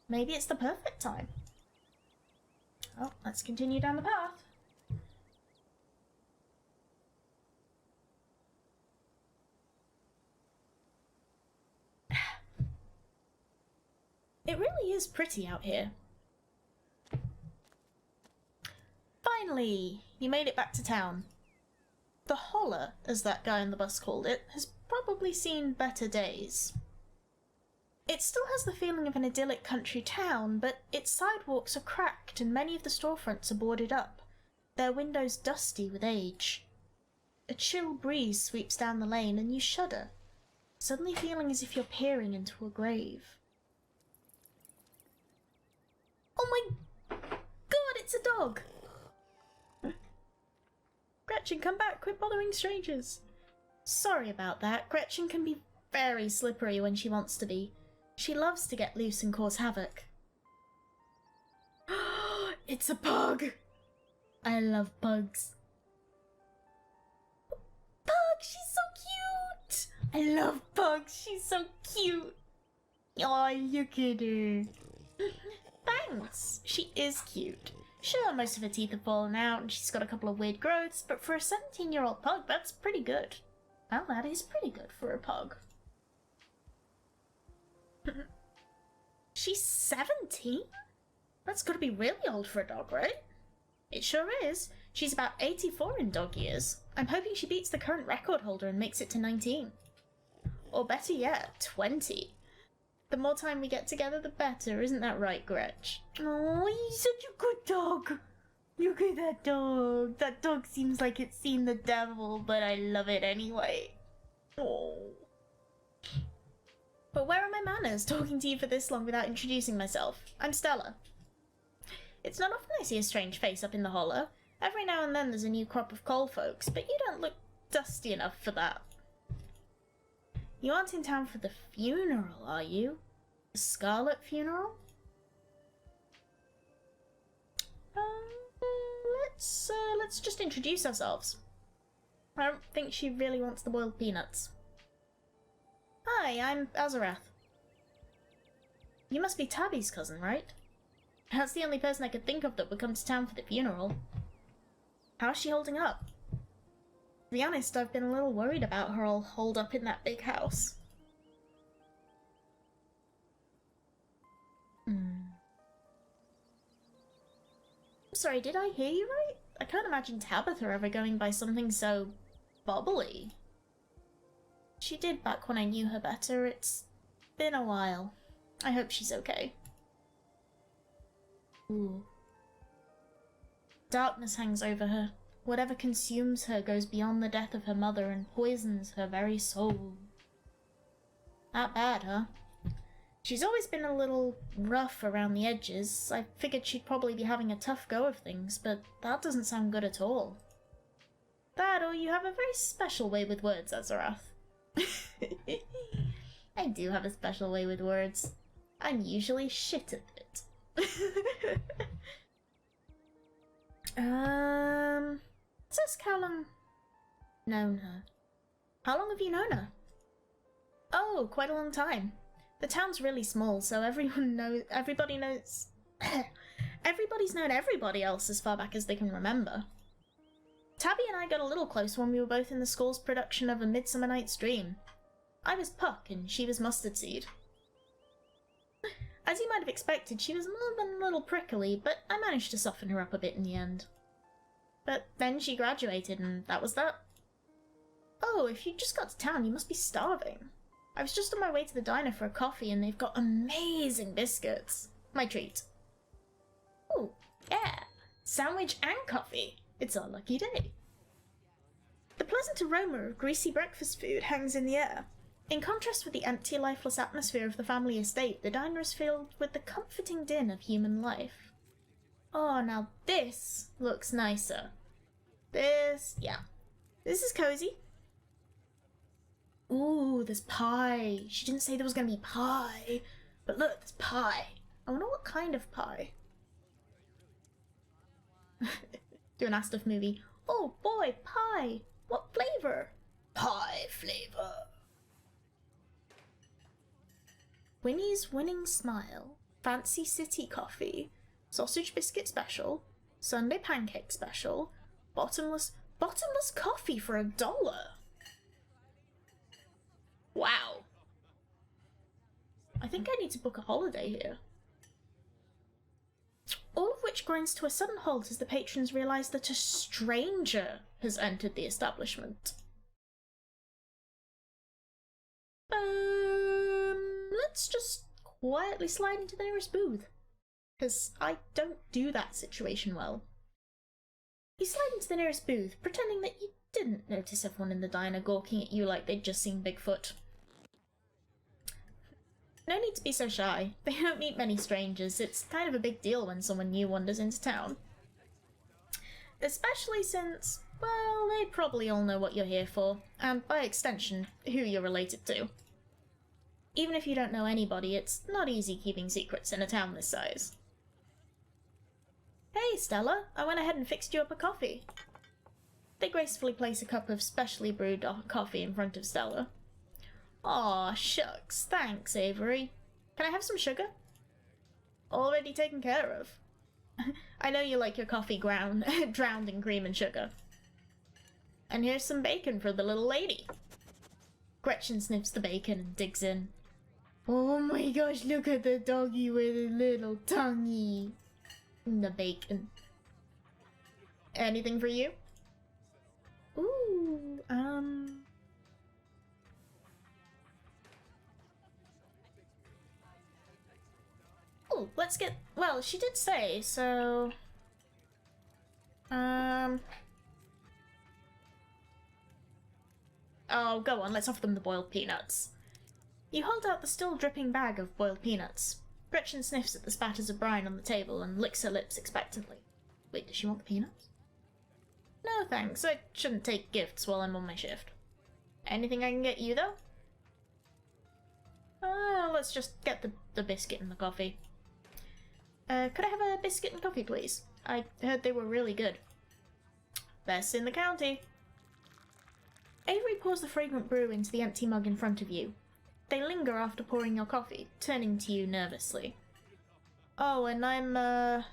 maybe it's the perfect time. Well, let's continue down the path. It really is pretty out here. Finally, you made it back to town. The holler, as that guy on the bus called it, has probably seen better days. It still has the feeling of an idyllic country town, but its sidewalks are cracked and many of the storefronts are boarded up, their windows dusty with age. A chill breeze sweeps down the lane and you shudder, suddenly feeling as if you're peering into a grave. Oh my god, it's a dog! Gretchen, come back, quit bothering strangers. Sorry about that. Gretchen can be very slippery when she wants to be. She loves to get loose and cause havoc. It's a pug! I love pugs. Pug, she's so cute! I love pugs, she's so cute. Oh, look at her. Thanks, she is cute. Sure, most of her teeth have fallen out and she's got a couple of weird growths, but for a 17-year-old pug, that's pretty good. Well, that is pretty good for a pug. She's 17? That's gotta be really old for a dog, right? It sure is. She's about 84 in dog years. I'm hoping she beats the current record holder and makes it to 19. Or better yet, 20. The more time we get together, the better. Isn't that right, Gretch? Oh, he's such a good dog. Look at that dog. That dog seems like it's seen the devil, but I love it anyway. Oh. But where are my manners, talking to you for this long without introducing myself? I'm Stella. It's not often I see a strange face up in the hollow. Every now and then there's a new crop of coal folks, but you don't look dusty enough for that. You aren't in town for the funeral, are you? The Scarlet funeral? Let's just introduce ourselves. I don't think she really wants the boiled peanuts. Hi, I'm Azarath. You must be Tabby's cousin, right? That's the only person I could think of that would come to town for the funeral. How's she holding up? To be honest, I've been a little worried about her all holed up in that big house. I'm sorry, did I hear you right? I can't imagine Tabitha ever going by something so bubbly. She did back when I knew her better. It's been a while. I hope she's okay. Ooh. Darkness hangs over her. Whatever consumes her goes beyond the death of her mother and poisons her very soul. That bad, huh? She's always been a little rough around the edges. I figured she'd probably be having a tough go of things, but that doesn't sound good at all. That, or you have a very special way with words, Azarath. I do have a special way with words. I'm usually shit at it. Let's ask how long... known her. How long have you known her? Oh, quite a long time. The town's really small, so everybody knows... Everybody's known everybody else as far back as they can remember. Tabby and I got a little close when we were both in the school's production of A Midsummer Night's Dream. I was Puck and she was Mustard Seed. As you might have expected, she was more than a little prickly, but I managed to soften her up a bit in the end. But then she graduated and that was that. Oh, if you just got to town, you must be starving. I was just on my way to the diner for a coffee and they've got amazing biscuits. My treat. Ooh, yeah. Sandwich and coffee. It's our lucky day. The pleasant aroma of greasy breakfast food hangs in the air. In contrast with the empty, lifeless atmosphere of the family estate, the diner is filled with the comforting din of human life. Oh, now this looks nicer. This is cozy. Ooh, there's pie. She didn't say there was gonna be pie, but look, there's pie. I wonder what kind of pie. Do an Astuff movie. Oh boy, pie. What flavor? Pie flavor. Winnie's Winning Smile, Fancy City Coffee, Sausage Biscuit Special, Sunday Pancake Special, bottomless coffee for $1. Wow. I think I need to book a holiday here. All of which grinds to a sudden halt as the patrons realise that a stranger has entered the establishment. Let's just quietly slide into the nearest booth. Because I don't do that situation well. You slide into the nearest booth, pretending that you didn't notice everyone in the diner gawking at you like they'd just seen Bigfoot. No need to be so shy. They don't meet many strangers. It's kind of a big deal when someone new wanders into town. Especially since, well, they probably all know what you're here for, and by extension, who you're related to. Even if you don't know anybody, it's not easy keeping secrets in a town this size. Hey, Stella, I went ahead and fixed you up a coffee. They gracefully place a cup of specially brewed coffee in front of Stella. Aw, shucks, thanks, Avery. Can I have some sugar? Already taken care of. I know you like your coffee drowned in cream and sugar. And here's some bacon for the little lady. Gretchen sniffs the bacon and digs in. Oh my gosh, look at the doggy with a little tonguey. The bacon. Anything for you? Ooh, Oh, let's get... Well, she did say, so... Oh, go on, let's offer them the boiled peanuts. You hold out the still dripping bag of boiled peanuts. Gretchen sniffs at the spatters of brine on the table and licks her lips expectantly. Wait, does she want the peanuts? No thanks, I shouldn't take gifts while I'm on my shift. Anything I can get you, though? Let's just get the biscuit and the coffee. Could I have a biscuit and coffee, please? I heard they were really good. Best in the county. Avery pours the fragrant brew into the empty mug in front of you. They linger after pouring your coffee, turning to you nervously. Oh, and I'm,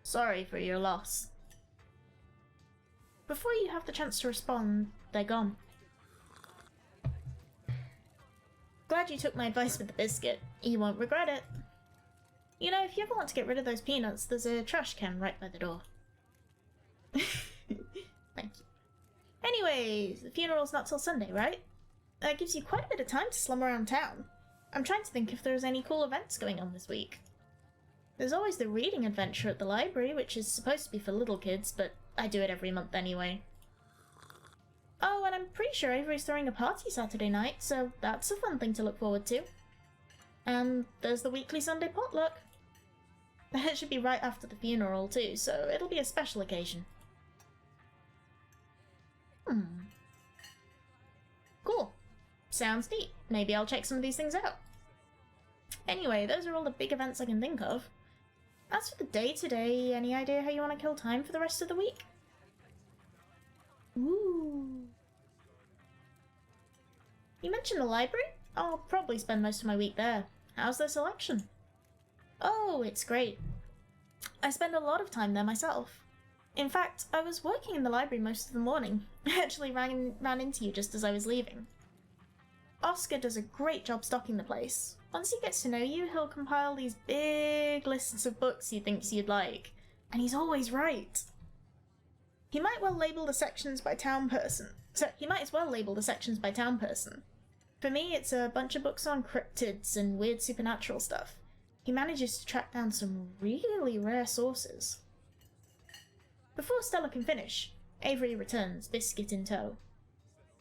sorry for your loss. Before you have the chance to respond, they're gone. Glad you took my advice with the biscuit. You won't regret it. You know, if you ever want to get rid of those peanuts, there's a trash can right by the door. Thank you. Anyways, the funeral's not till Sunday, right? That gives you quite a bit of time to slum around town. I'm trying to think if there's any cool events going on this week. There's always the reading adventure at the library, which is supposed to be for little kids, but I do it every month anyway. Oh, and I'm pretty sure Avery's throwing a party Saturday night, so that's a fun thing to look forward to. And there's the weekly Sunday potluck. It should be right after the funeral too, so it'll be a special occasion. Cool. Sounds neat. Maybe I'll check some of these things out. Anyway, those are all the big events I can think of. As for the day-to-day, any idea how you want to kill time for the rest of the week? Ooh. You mentioned the library? I'll probably spend most of my week there. How's their selection? Oh, it's great. I spend a lot of time there myself. In fact, I was working in the library most of the morning. I actually ran into you just as I was leaving. Oscar does a great job stocking the place. Once he gets to know you, he'll compile these big lists of books he thinks you'd like. And he's always right. He might as well label the sections by town person. For me, it's a bunch of books on cryptids and weird supernatural stuff. He manages to track down some really rare sources. Before Stella can finish, Avery returns, biscuit in tow.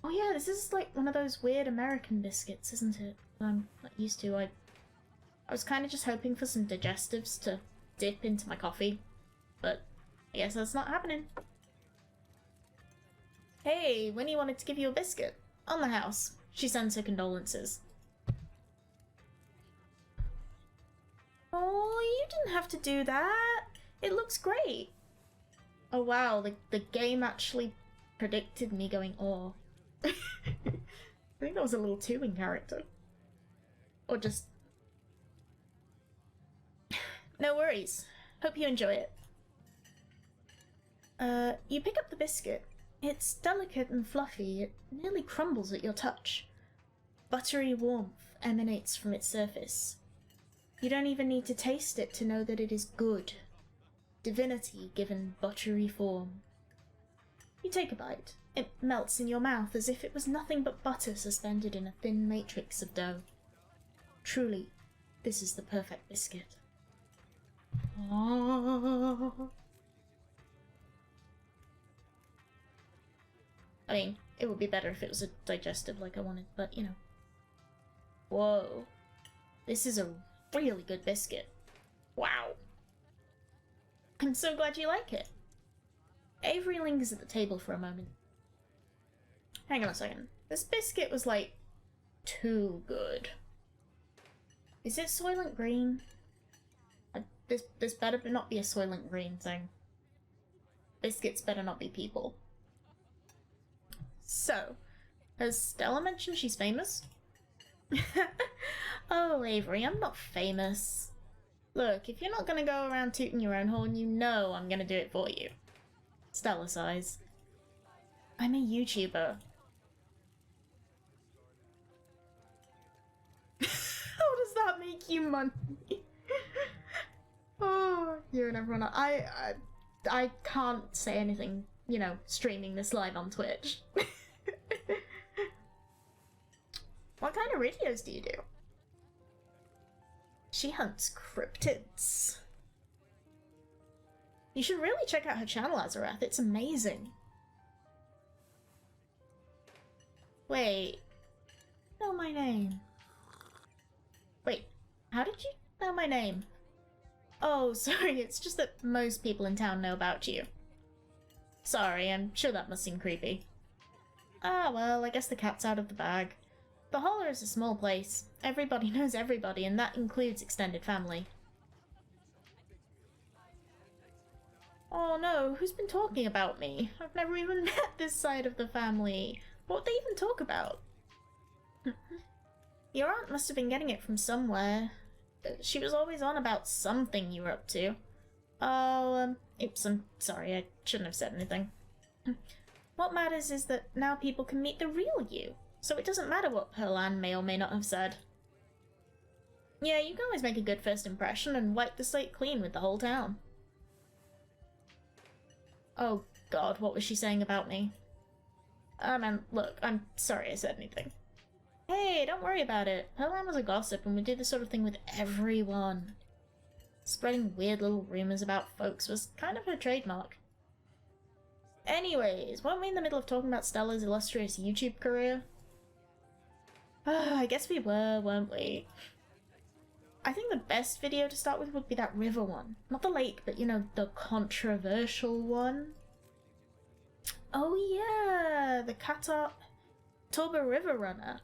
Oh yeah, this is like one of those weird American biscuits, isn't it? I'm not used to. I was kind of just hoping for some digestives to dip into my coffee, but I guess that's not happening. Hey, Winnie wanted to give you a biscuit. On the house. She sends her condolences. Oh, you didn't have to do that. It looks great. Oh wow, the game actually predicted me going, oh. I think that was a little too in character. Or just... No worries. Hope you enjoy it. You pick up the biscuit. It's delicate and fluffy. It nearly crumbles at your touch. Buttery warmth emanates from its surface. You don't even need to taste it to know that it is good. Divinity given buttery form. You take a bite. It melts in your mouth as if it was nothing but butter suspended in a thin matrix of dough. Truly, this is the perfect biscuit. Oh. I mean, it would be better if it was a digestive like I wanted, but you know. Whoa. This is a really good biscuit. Wow. I'm so glad you like it. Avery lingers at the table for a moment. Hang on a second. This biscuit was like too good. Is it Soylent Green? This better not be a Soylent Green thing. Biscuits better not be people. So, has Stella mentioned she's famous? Oh, Avery, I'm not famous. Look, if you're not gonna go around tooting your own horn, you know I'm gonna do it for you. Stella sighs. I'm a YouTuber. How does that make you money? Oh, you and everyone. I can't say anything, you know, streaming this live on Twitch. What kind of videos do you do? She hunts cryptids. You should really check out her channel, Azarath. It's amazing. Wait. Know my name. Wait, how did you know my name? Oh, sorry, it's just that most people in town know about you. Sorry, I'm sure that must seem creepy. Ah, well, I guess the cat's out of the bag. The Holler is a small place. Everybody knows everybody, and that includes extended family. Oh no, who's been talking about me? I've never even met this side of the family. What would they even talk about? Your aunt must have been getting it from somewhere. She was always on about something you were up to. Oh, oops, I'm sorry, I shouldn't have said anything. What matters is that now people can meet the real you, so it doesn't matter what Pearl Ann may or may not have said. Yeah, you can always make a good first impression and wipe the slate clean with the whole town. Oh god, what was she saying about me? Man, look, I'm sorry I said anything. Hey, don't worry about it. Pearl Ann was a gossip and would do this sort of thing with everyone. Spreading weird little rumors about folks was kind of her trademark. Anyways, weren't we in the middle of talking about Stella's illustrious YouTube career? I guess we were, weren't we? I think the best video to start with would be that river one. Not the lake, but you know, the controversial one. Oh yeah, the Tober River Runner.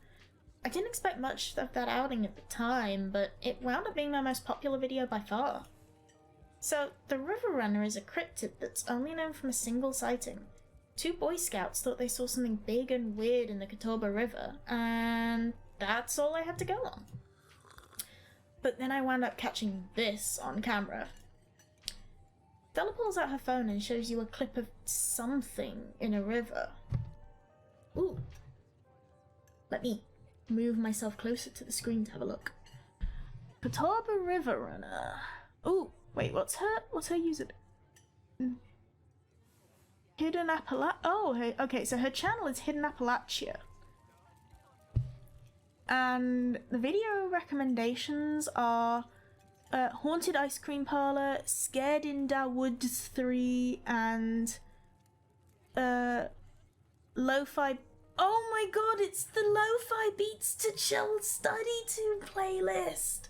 I didn't expect much of that outing at the time, but it wound up being my most popular video by far. So, the River Runner is a cryptid that's only known from a single sighting. 2 Boy Scouts thought they saw something big and weird in the Catawba River, and that's all I had to go on. But then I wound up catching this on camera. Stella pulls out her phone and shows you a clip of something in a river. Ooh. Let me move myself closer to the screen to have a look. Catawba River Runner. Ooh, wait, what's her user? Hidden Appalachia. Oh, okay, so her channel is Hidden Appalachia. And the video recommendations are Haunted Ice Cream Parlor, Scared in Da Woods 3, and Lo-Fi. Oh my god, it's the Lo-Fi Beats to Chill Study Tune playlist!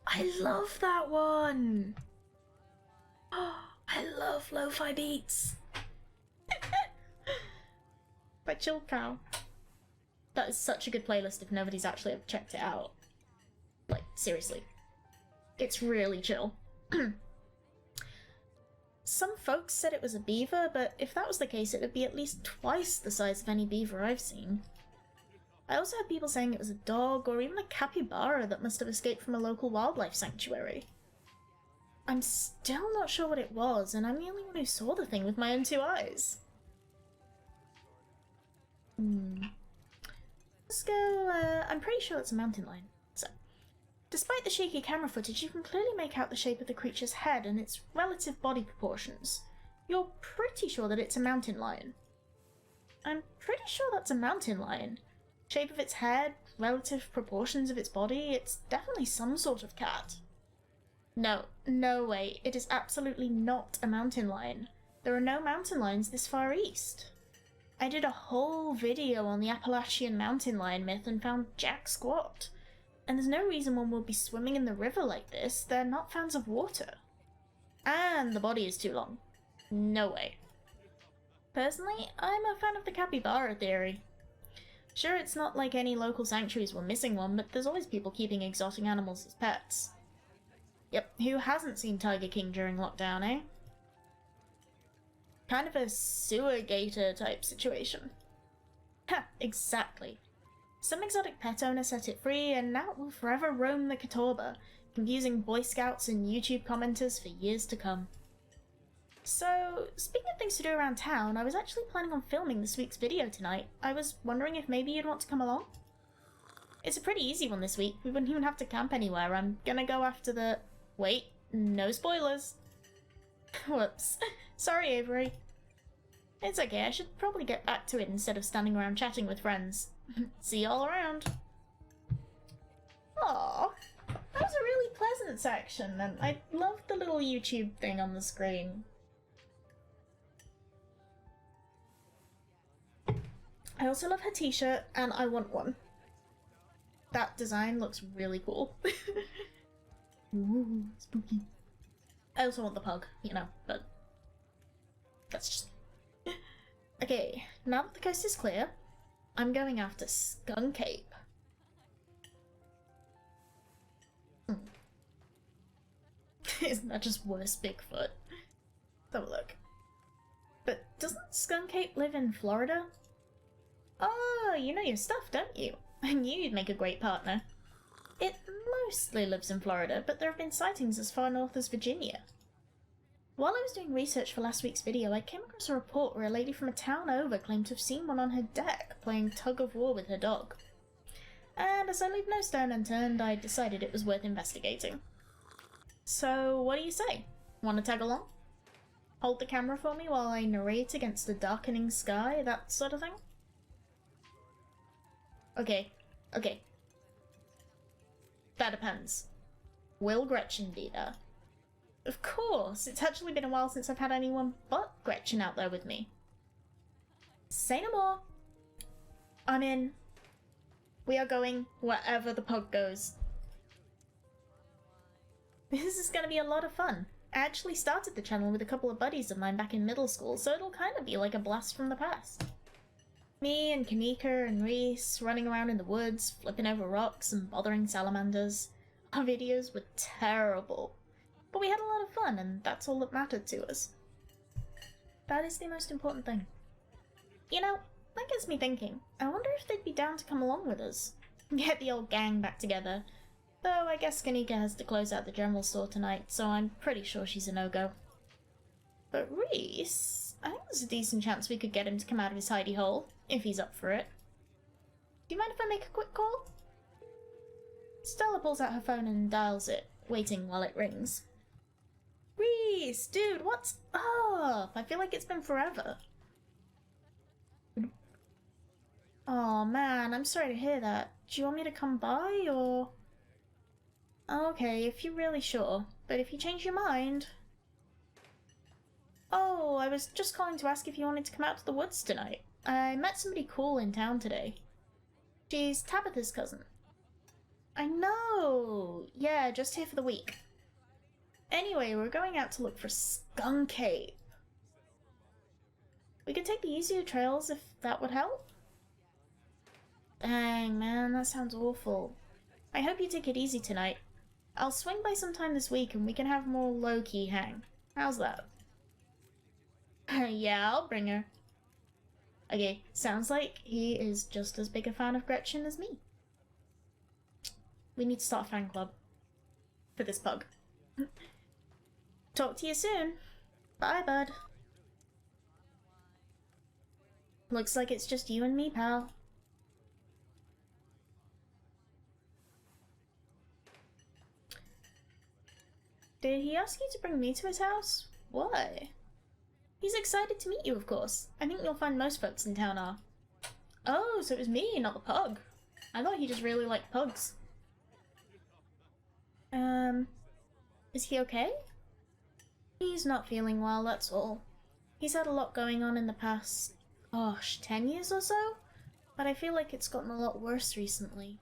I love that one! Oh, I love Lo-Fi Beats! By Chill Cow. That is such a good playlist if nobody's actually ever checked it out. Like, seriously. It's really chill. Some folks said it was a beaver, but if that was the case, it would be at least twice the size of any beaver I've seen. I also had people saying it was a dog, or even a capybara that must have escaped from a local wildlife sanctuary. I'm still not sure what it was, and I'm the only one who saw the thing with my own 2 eyes. Let's go, I'm pretty sure it's a mountain lion. So, despite the shaky camera footage, you can clearly make out the shape of the creature's head and its relative body proportions. You're pretty sure that it's a mountain lion. I'm pretty sure that's a mountain lion. Shape of its head, relative proportions of its body, it's definitely some sort of cat. No, no way, it is absolutely not a mountain lion. There are no mountain lions this far east. I did a whole video on the Appalachian mountain lion myth and found jack squat. And there's no reason one would be swimming in the river like this. They're not fans of water. And the body is too long. No way. Personally, I'm a fan of the capybara theory. Sure, it's not like any local sanctuaries were missing one, but there's always people keeping exotic animals as pets. Yep, who hasn't seen Tiger King during lockdown, eh? Kind of a sewer gator type situation. Ha, exactly. Some exotic pet owner set it free, and now it will forever roam the Catawba, confusing Boy Scouts and YouTube commenters for years to come. So, speaking of things to do around town, I was actually planning on filming this week's video tonight. I was wondering if maybe you'd want to come along? It's a pretty easy one this week. We wouldn't even have to camp anywhere. I'm gonna go after the... Wait, no spoilers. Whoops. Sorry, Avery. It's okay, I should probably get back to it instead of standing around chatting with friends. See y'all around. Aww, that was a really pleasant section, and I love the little YouTube thing on the screen. I also love her t-shirt, and I want one. That design looks really cool. Ooh, spooky. I also want the pug, you know, but that's just... Okay, now that the coast is clear, I'm going after Skunk Ape. Isn't that just worse Bigfoot? Let's have a look. But doesn't Skunk Ape live in Florida? Oh, you know your stuff, don't you? I knew you'd make a great partner. It mostly lives in Florida, but there have been sightings as far north as Virginia. While I was doing research for last week's video, I came across a report where a lady from a town over claimed to have seen one on her deck, playing tug-of-war with her dog. And as I leave no stone unturned, I decided it was worth investigating. So, what do you say? Want to tag along? Hold the camera for me while I narrate against a darkening sky, that sort of thing? Okay, okay. That depends. Will Gretchen be there? Of course, it's actually been a while since I've had anyone but Gretchen out there with me. Say no more. I'm in. We are going wherever the pug goes. This is gonna be a lot of fun. I actually started the channel with a couple of buddies of mine back in middle school, so it'll kind of be like a blast from the past. Me and Kanika and Reese running around in the woods, flipping over rocks and bothering salamanders. Our videos were terrible. But we had a lot of fun, and that's all that mattered to us. That is the most important thing. You know, that gets me thinking. I wonder if they'd be down to come along with us. Get the old gang back together. Though I guess Kanika has to close out the general store tonight, so I'm pretty sure she's a no-go. But Reese, I think there's a decent chance we could get him to come out of his hidey hole, if he's up for it. Do you mind if I make a quick call? Stella pulls out her phone and dials it, waiting while it rings. Reese, dude, what's up? I feel like it's been forever. Oh man, I'm sorry to hear that. Do you want me to come by, or...? Okay, if you're really sure. But if you change your mind... Oh, I was just calling to ask if you wanted to come out to the woods tonight. I met somebody cool in town today. She's Tabitha's cousin. I know! Yeah, just here for the week. Anyway, we're going out to look for Skunk Ape. We could take the easier trails if that would help. Dang, man, that sounds awful. I hope you take it easy tonight. I'll swing by sometime this week and we can have more low-key hang. How's that? Yeah, I'll bring her. Okay, sounds like he is just as big a fan of Gretchen as me. We need to start a fan club. For this pug. Talk to you soon. Bye, bud. Looks like it's just you and me, pal. Did he ask you to bring me to his house? Why? He's excited to meet you, of course. I think you'll find most folks in town are. Oh, so it was me, not the pug. I thought he just really liked pugs. Is he okay? He's not feeling well, that's all. He's had a lot going on in the past, gosh, 10 years or so? But I feel like it's gotten a lot worse recently.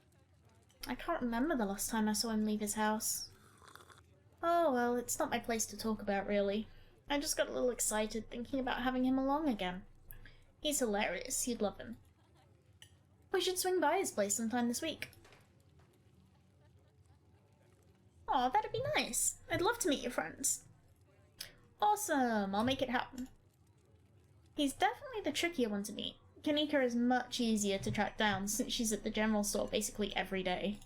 I can't remember the last time I saw him leave his house. Oh well, it's not my place to talk about, really. I just got a little excited thinking about having him along again. He's hilarious, you'd love him. We should swing by his place sometime this week. Aw, that'd be nice. I'd love to meet your friends. Awesome, I'll make it happen. He's definitely the trickier one to meet. Kanika is much easier to track down since she's at the general store basically every day.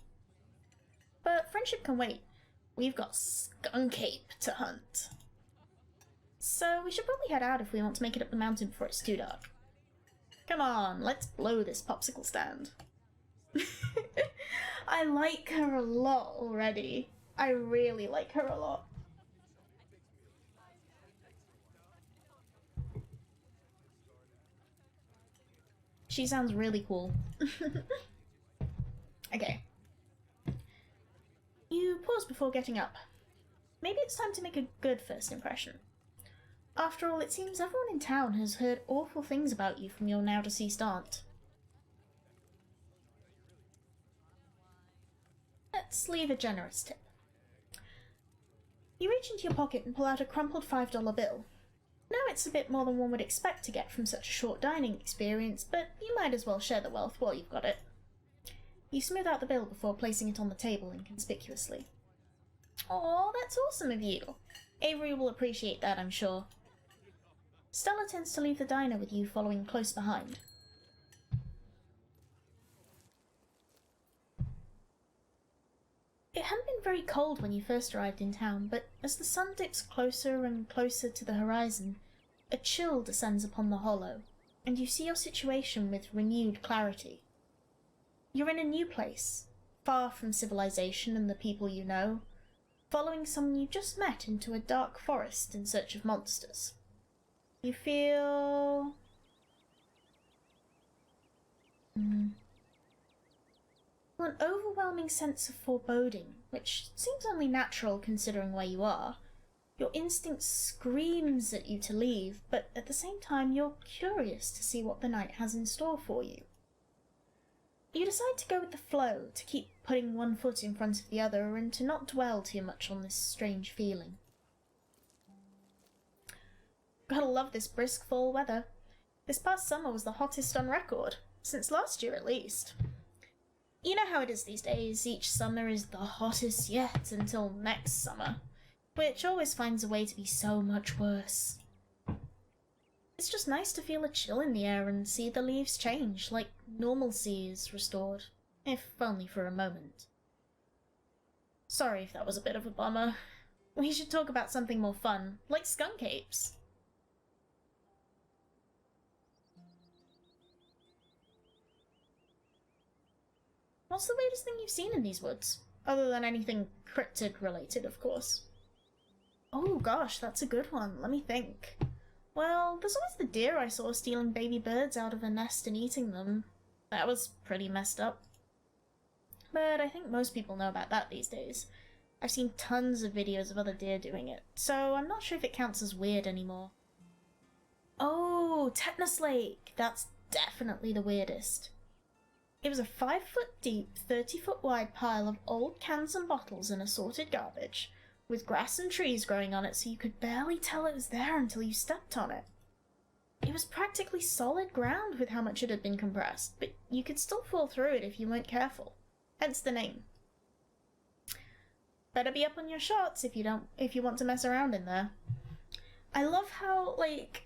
But friendship can wait. We've got Skunk Ape to hunt. So we should probably head out if we want to make it up the mountain before it's too dark. Come on, let's blow this popsicle stand. I like her a lot already. I really like her a lot. She sounds really cool. Okay. You pause before getting up. Maybe it's time to make a good first impression. After all, it seems everyone in town has heard awful things about you from your now-deceased aunt. Let's leave a generous tip. You reach into your pocket and pull out a crumpled $5 bill. No, it's a bit more than one would expect to get from such a short dining experience, but you might as well share the wealth while you've got it. You smooth out the bill before placing it on the table inconspicuously. Aw, that's awesome of you. Avery will appreciate that, I'm sure. Stella tends to leave the diner with you following close behind. It hadn't been very cold when you first arrived in town, but as the sun dips closer and closer to the horizon, a chill descends upon the hollow, and you see your situation with renewed clarity. You're in a new place, far from civilization and the people you know, following someone you just met into a dark forest in search of monsters. You feel... an overwhelming sense of foreboding, which seems only natural considering where you are. Your instinct screams at you to leave, but at the same time you're curious to see what the night has in store for you. You decide to go with the flow, to keep putting one foot in front of the other, and to not dwell too much on this strange feeling. Gotta love this brisk fall weather. This past summer was the hottest on record, since last year at least. You know how it is these days, each summer is the hottest yet until next summer, which always finds a way to be so much worse. It's just nice to feel a chill in the air and see the leaves change, like normalcy is restored, if only for a moment. Sorry if that was a bit of a bummer. We should talk about something more fun, like skunk apes. What's the weirdest thing you've seen in these woods? Other than anything cryptid-related, of course. Oh gosh, that's a good one. Let me think. Well, there's always the deer I saw stealing baby birds out of a nest and eating them. That was pretty messed up. But I think most people know about that these days. I've seen tons of videos of other deer doing it, so I'm not sure if it counts as weird anymore. Oh, Tetanus Lake! That's definitely the weirdest. It was a 5-foot deep, 30-foot wide pile of old cans and bottles and assorted garbage, with grass and trees growing on it so you could barely tell it was there until you stepped on it. It was practically solid ground with how much it had been compressed, but you could still fall through it if you weren't careful. Hence the name. Better be up on your shots if you want to mess around in there. I love how, like,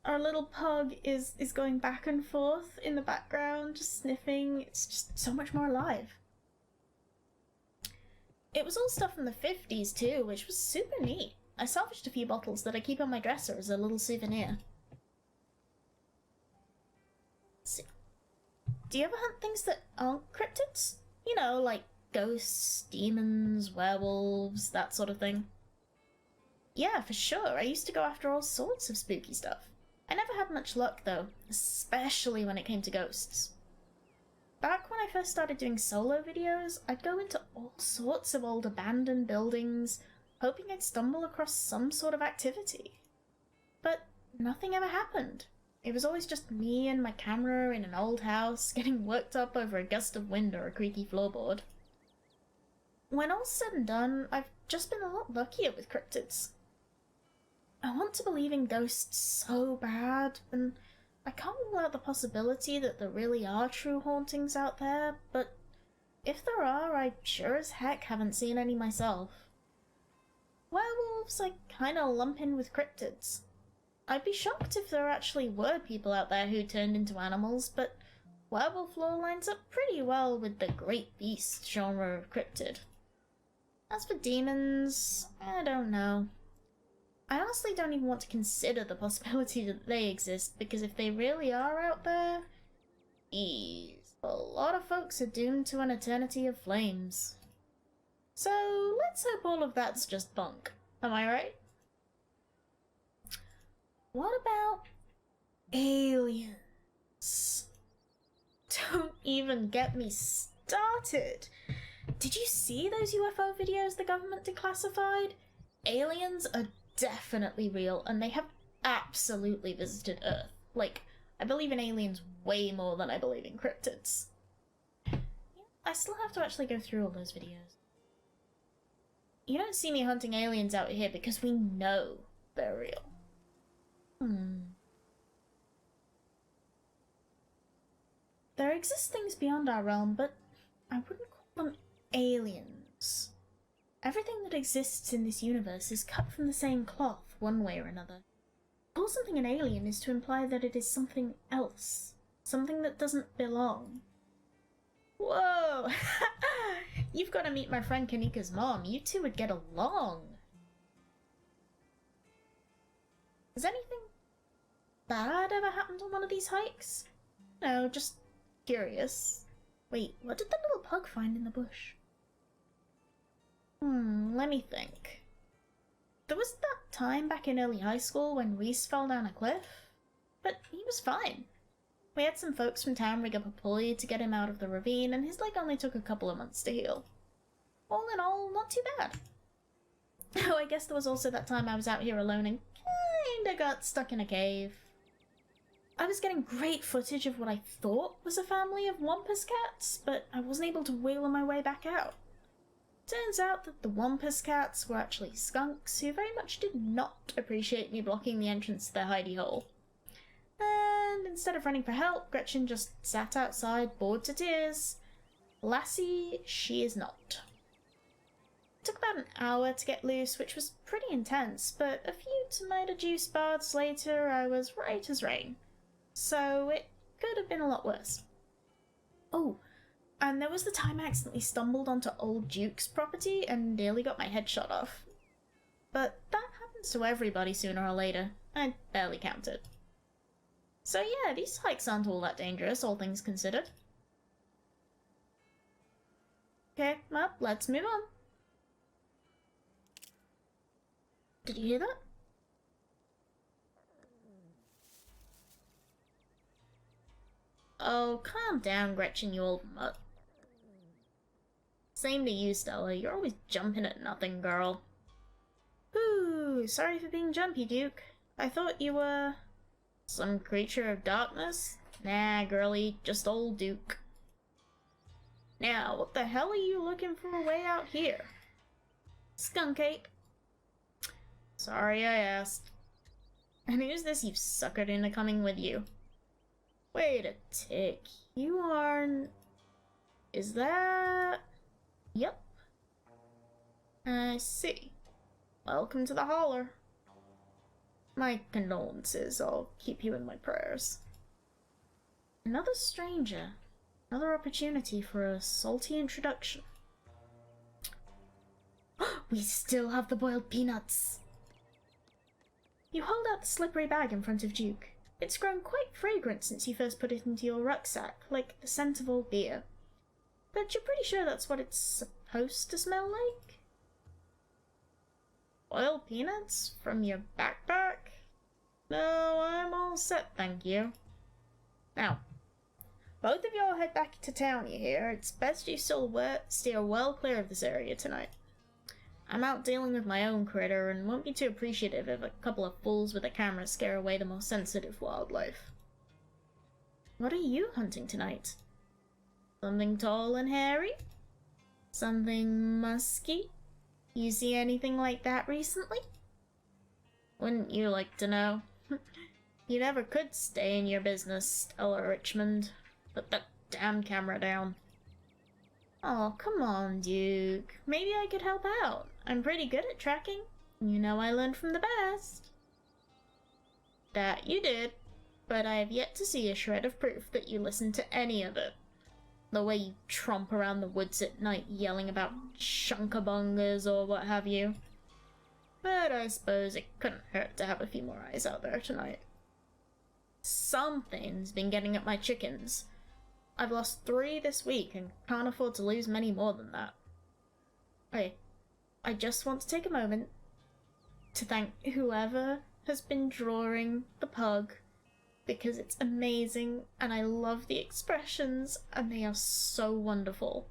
our little pug is going back and forth in the background, just sniffing. It's just so much more alive. It was all stuff from the 50s too, which was super neat. I salvaged a few bottles that I keep on my dresser as a little souvenir. See. Do you ever hunt things that aren't cryptids? You know, like ghosts, demons, werewolves, that sort of thing. Yeah, for sure. I used to go after all sorts of spooky stuff. I never had much luck though, especially when it came to ghosts. Back when I first started doing solo videos, I'd go into all sorts of old abandoned buildings, hoping I'd stumble across some sort of activity. But nothing ever happened. It was always just me and my camera in an old house, getting worked up over a gust of wind or a creaky floorboard. When all's said and done, I've just been a lot luckier with cryptids. I want to believe in ghosts so bad, and I can't rule out the possibility that there really are true hauntings out there, but if there are, I sure as heck haven't seen any myself. Werewolves I kinda lump in with cryptids. I'd be shocked if there actually were people out there who turned into animals, but werewolf lore lines up pretty well with the great beast genre of cryptid. As for demons, I don't know. I honestly don't even want to consider the possibility that they exist, because if they really are out there, geez, a lot of folks are doomed to an eternity of flames. So let's hope all of that's just bunk, am I right? What about aliens? Don't even get me started. Did you see those UFO videos the government declassified? Aliens are definitely real, and they have absolutely visited Earth. Like, I believe in aliens way more than I believe in cryptids. Yeah, I still have to actually go through all those videos. You don't see me hunting aliens out here because we know they're real. There exist things beyond our realm, but I wouldn't call them aliens. Everything that exists in this universe is cut from the same cloth, one way or another. To call something an alien is to imply that it is something else. Something that doesn't belong. Whoa! You've got to meet my friend Kanika's mom. You two would get along. Has anything bad ever happened on one of these hikes? No, just curious. Wait, what did the little pug find in the bush? Let me think. There was that time back in early high school when Reese fell down a cliff, but he was fine. We had some folks from town rig up a pulley to get him out of the ravine, and his leg only took a couple of months to heal. All in all, not too bad. Oh, I guess there was also that time I was out here alone and kinda got stuck in a cave. I was getting great footage of what I thought was a family of wampus cats, but I wasn't able to wiggle my way back out. Turns out that the wampus cats were actually skunks who very much did not appreciate me blocking the entrance to their hidey hole. And instead of running for help, Gretchen just sat outside, bored to tears. Lassie, she is not. It took about an hour to get loose, which was pretty intense, but a few tomato juice baths later, I was right as rain. So it could have been a lot worse. Oh, and there was the time I accidentally stumbled onto old Duke's property and nearly got my head shot off. But that happens to everybody sooner or later. I barely counted. So yeah, these hikes aren't all that dangerous, all things considered. Okay, well, let's move on. Did you hear that? Oh, calm down, Gretchen, you old mutt. Same to you, Stella. You're always jumping at nothing, girl. Ooh, sorry for being jumpy, Duke. I thought you were... some creature of darkness? Nah, girlie, just old Duke. Now, what the hell are you looking for way out here? Skunk ape. Sorry I asked. And who's this you've suckered into coming with you? Wait a tick. You aren't... Is that... Yep. I see. Welcome to the holler. My condolences. I'll keep you in my prayers. Another stranger. Another opportunity for a salty introduction. We still have the boiled peanuts! You hold out the slippery bag in front of Duke. It's grown quite fragrant since you first put it into your rucksack, like the scent of old beer. But you're pretty sure that's what it's supposed to smell like? Boiled peanuts? From your backpack? No, I'm all set, thank you. Now, both of y'all head back to town, you hear? It's best you steer well clear of this area tonight. I'm out dealing with my own critter and won't be too appreciative if a couple of fools with a camera scare away the more sensitive wildlife. What are you hunting tonight? Something tall and hairy? Something musky? You see anything like that recently? Wouldn't you like to know? You never could stay in your business, Stella Richmond. Put that damn camera down. Oh, come on, Duke. Maybe I could help out. I'm pretty good at tracking. You know I learned from the best. That you did, but I have yet to see a shred of proof that you listened to any of it. The way you tromp around the woods at night yelling about chunkabungas or what have you. But I suppose it couldn't hurt to have a few more eyes out there tonight. Something's been getting at my chickens. I've lost 3 this week and can't afford to lose many more than that. Okay, I just want to take a moment to thank whoever has been drawing the pug, because it's amazing and I love the expressions and they are so wonderful.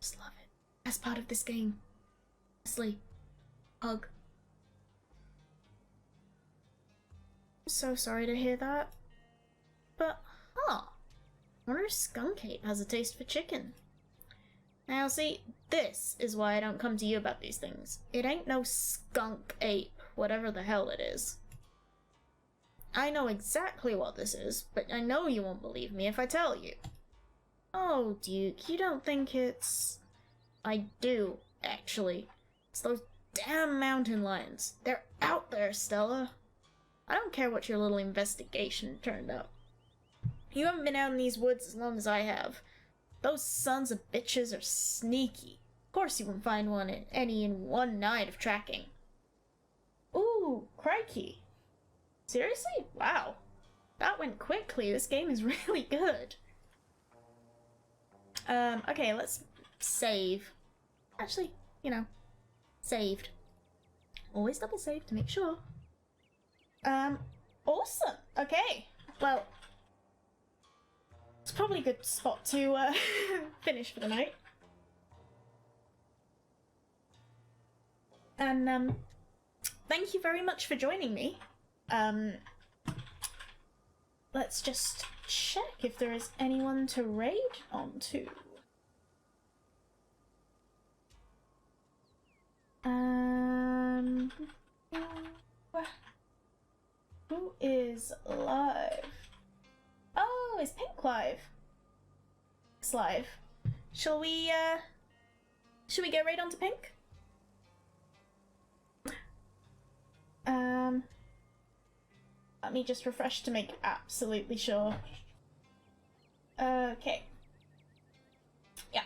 Just love it. As part of this game. Honestly, pug. I'm so sorry to hear that. But, I wonder if Skunk Ape has a taste for chicken. Now see, this is why I don't come to you about these things. It ain't no Skunk Ape, whatever the hell it is. I know exactly what this is, but I know you won't believe me if I tell you. Oh, Duke, you don't think it's... I do, actually. It's those damn mountain lions. They're out there, Stella. I don't care what your little investigation turned up. You haven't been out in these woods as long as I have. Those sons of bitches are sneaky. Of course you won't find any in one night of tracking. Ooh, crikey. Seriously? Wow. That went quickly. This game is really good. Okay, let's save. Actually, saved. Always double save to make sure. Awesome. Okay. Well, it's probably a good spot to finish for the night. And thank you very much for joining me. Let's just check if there is anyone to raid onto. Who is live? Oh, is Pink live? It's live. Shall we go raid onto Pink? Let me just refresh to make absolutely sure. Okay. Yeah.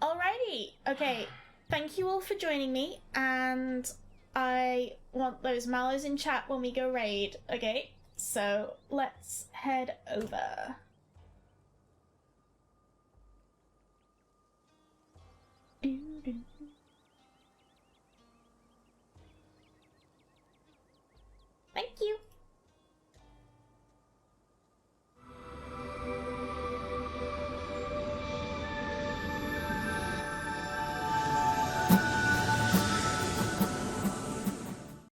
Alrighty. Okay. Thank you all for joining me, and I want those mallows in chat when we go raid. Okay. So let's head over.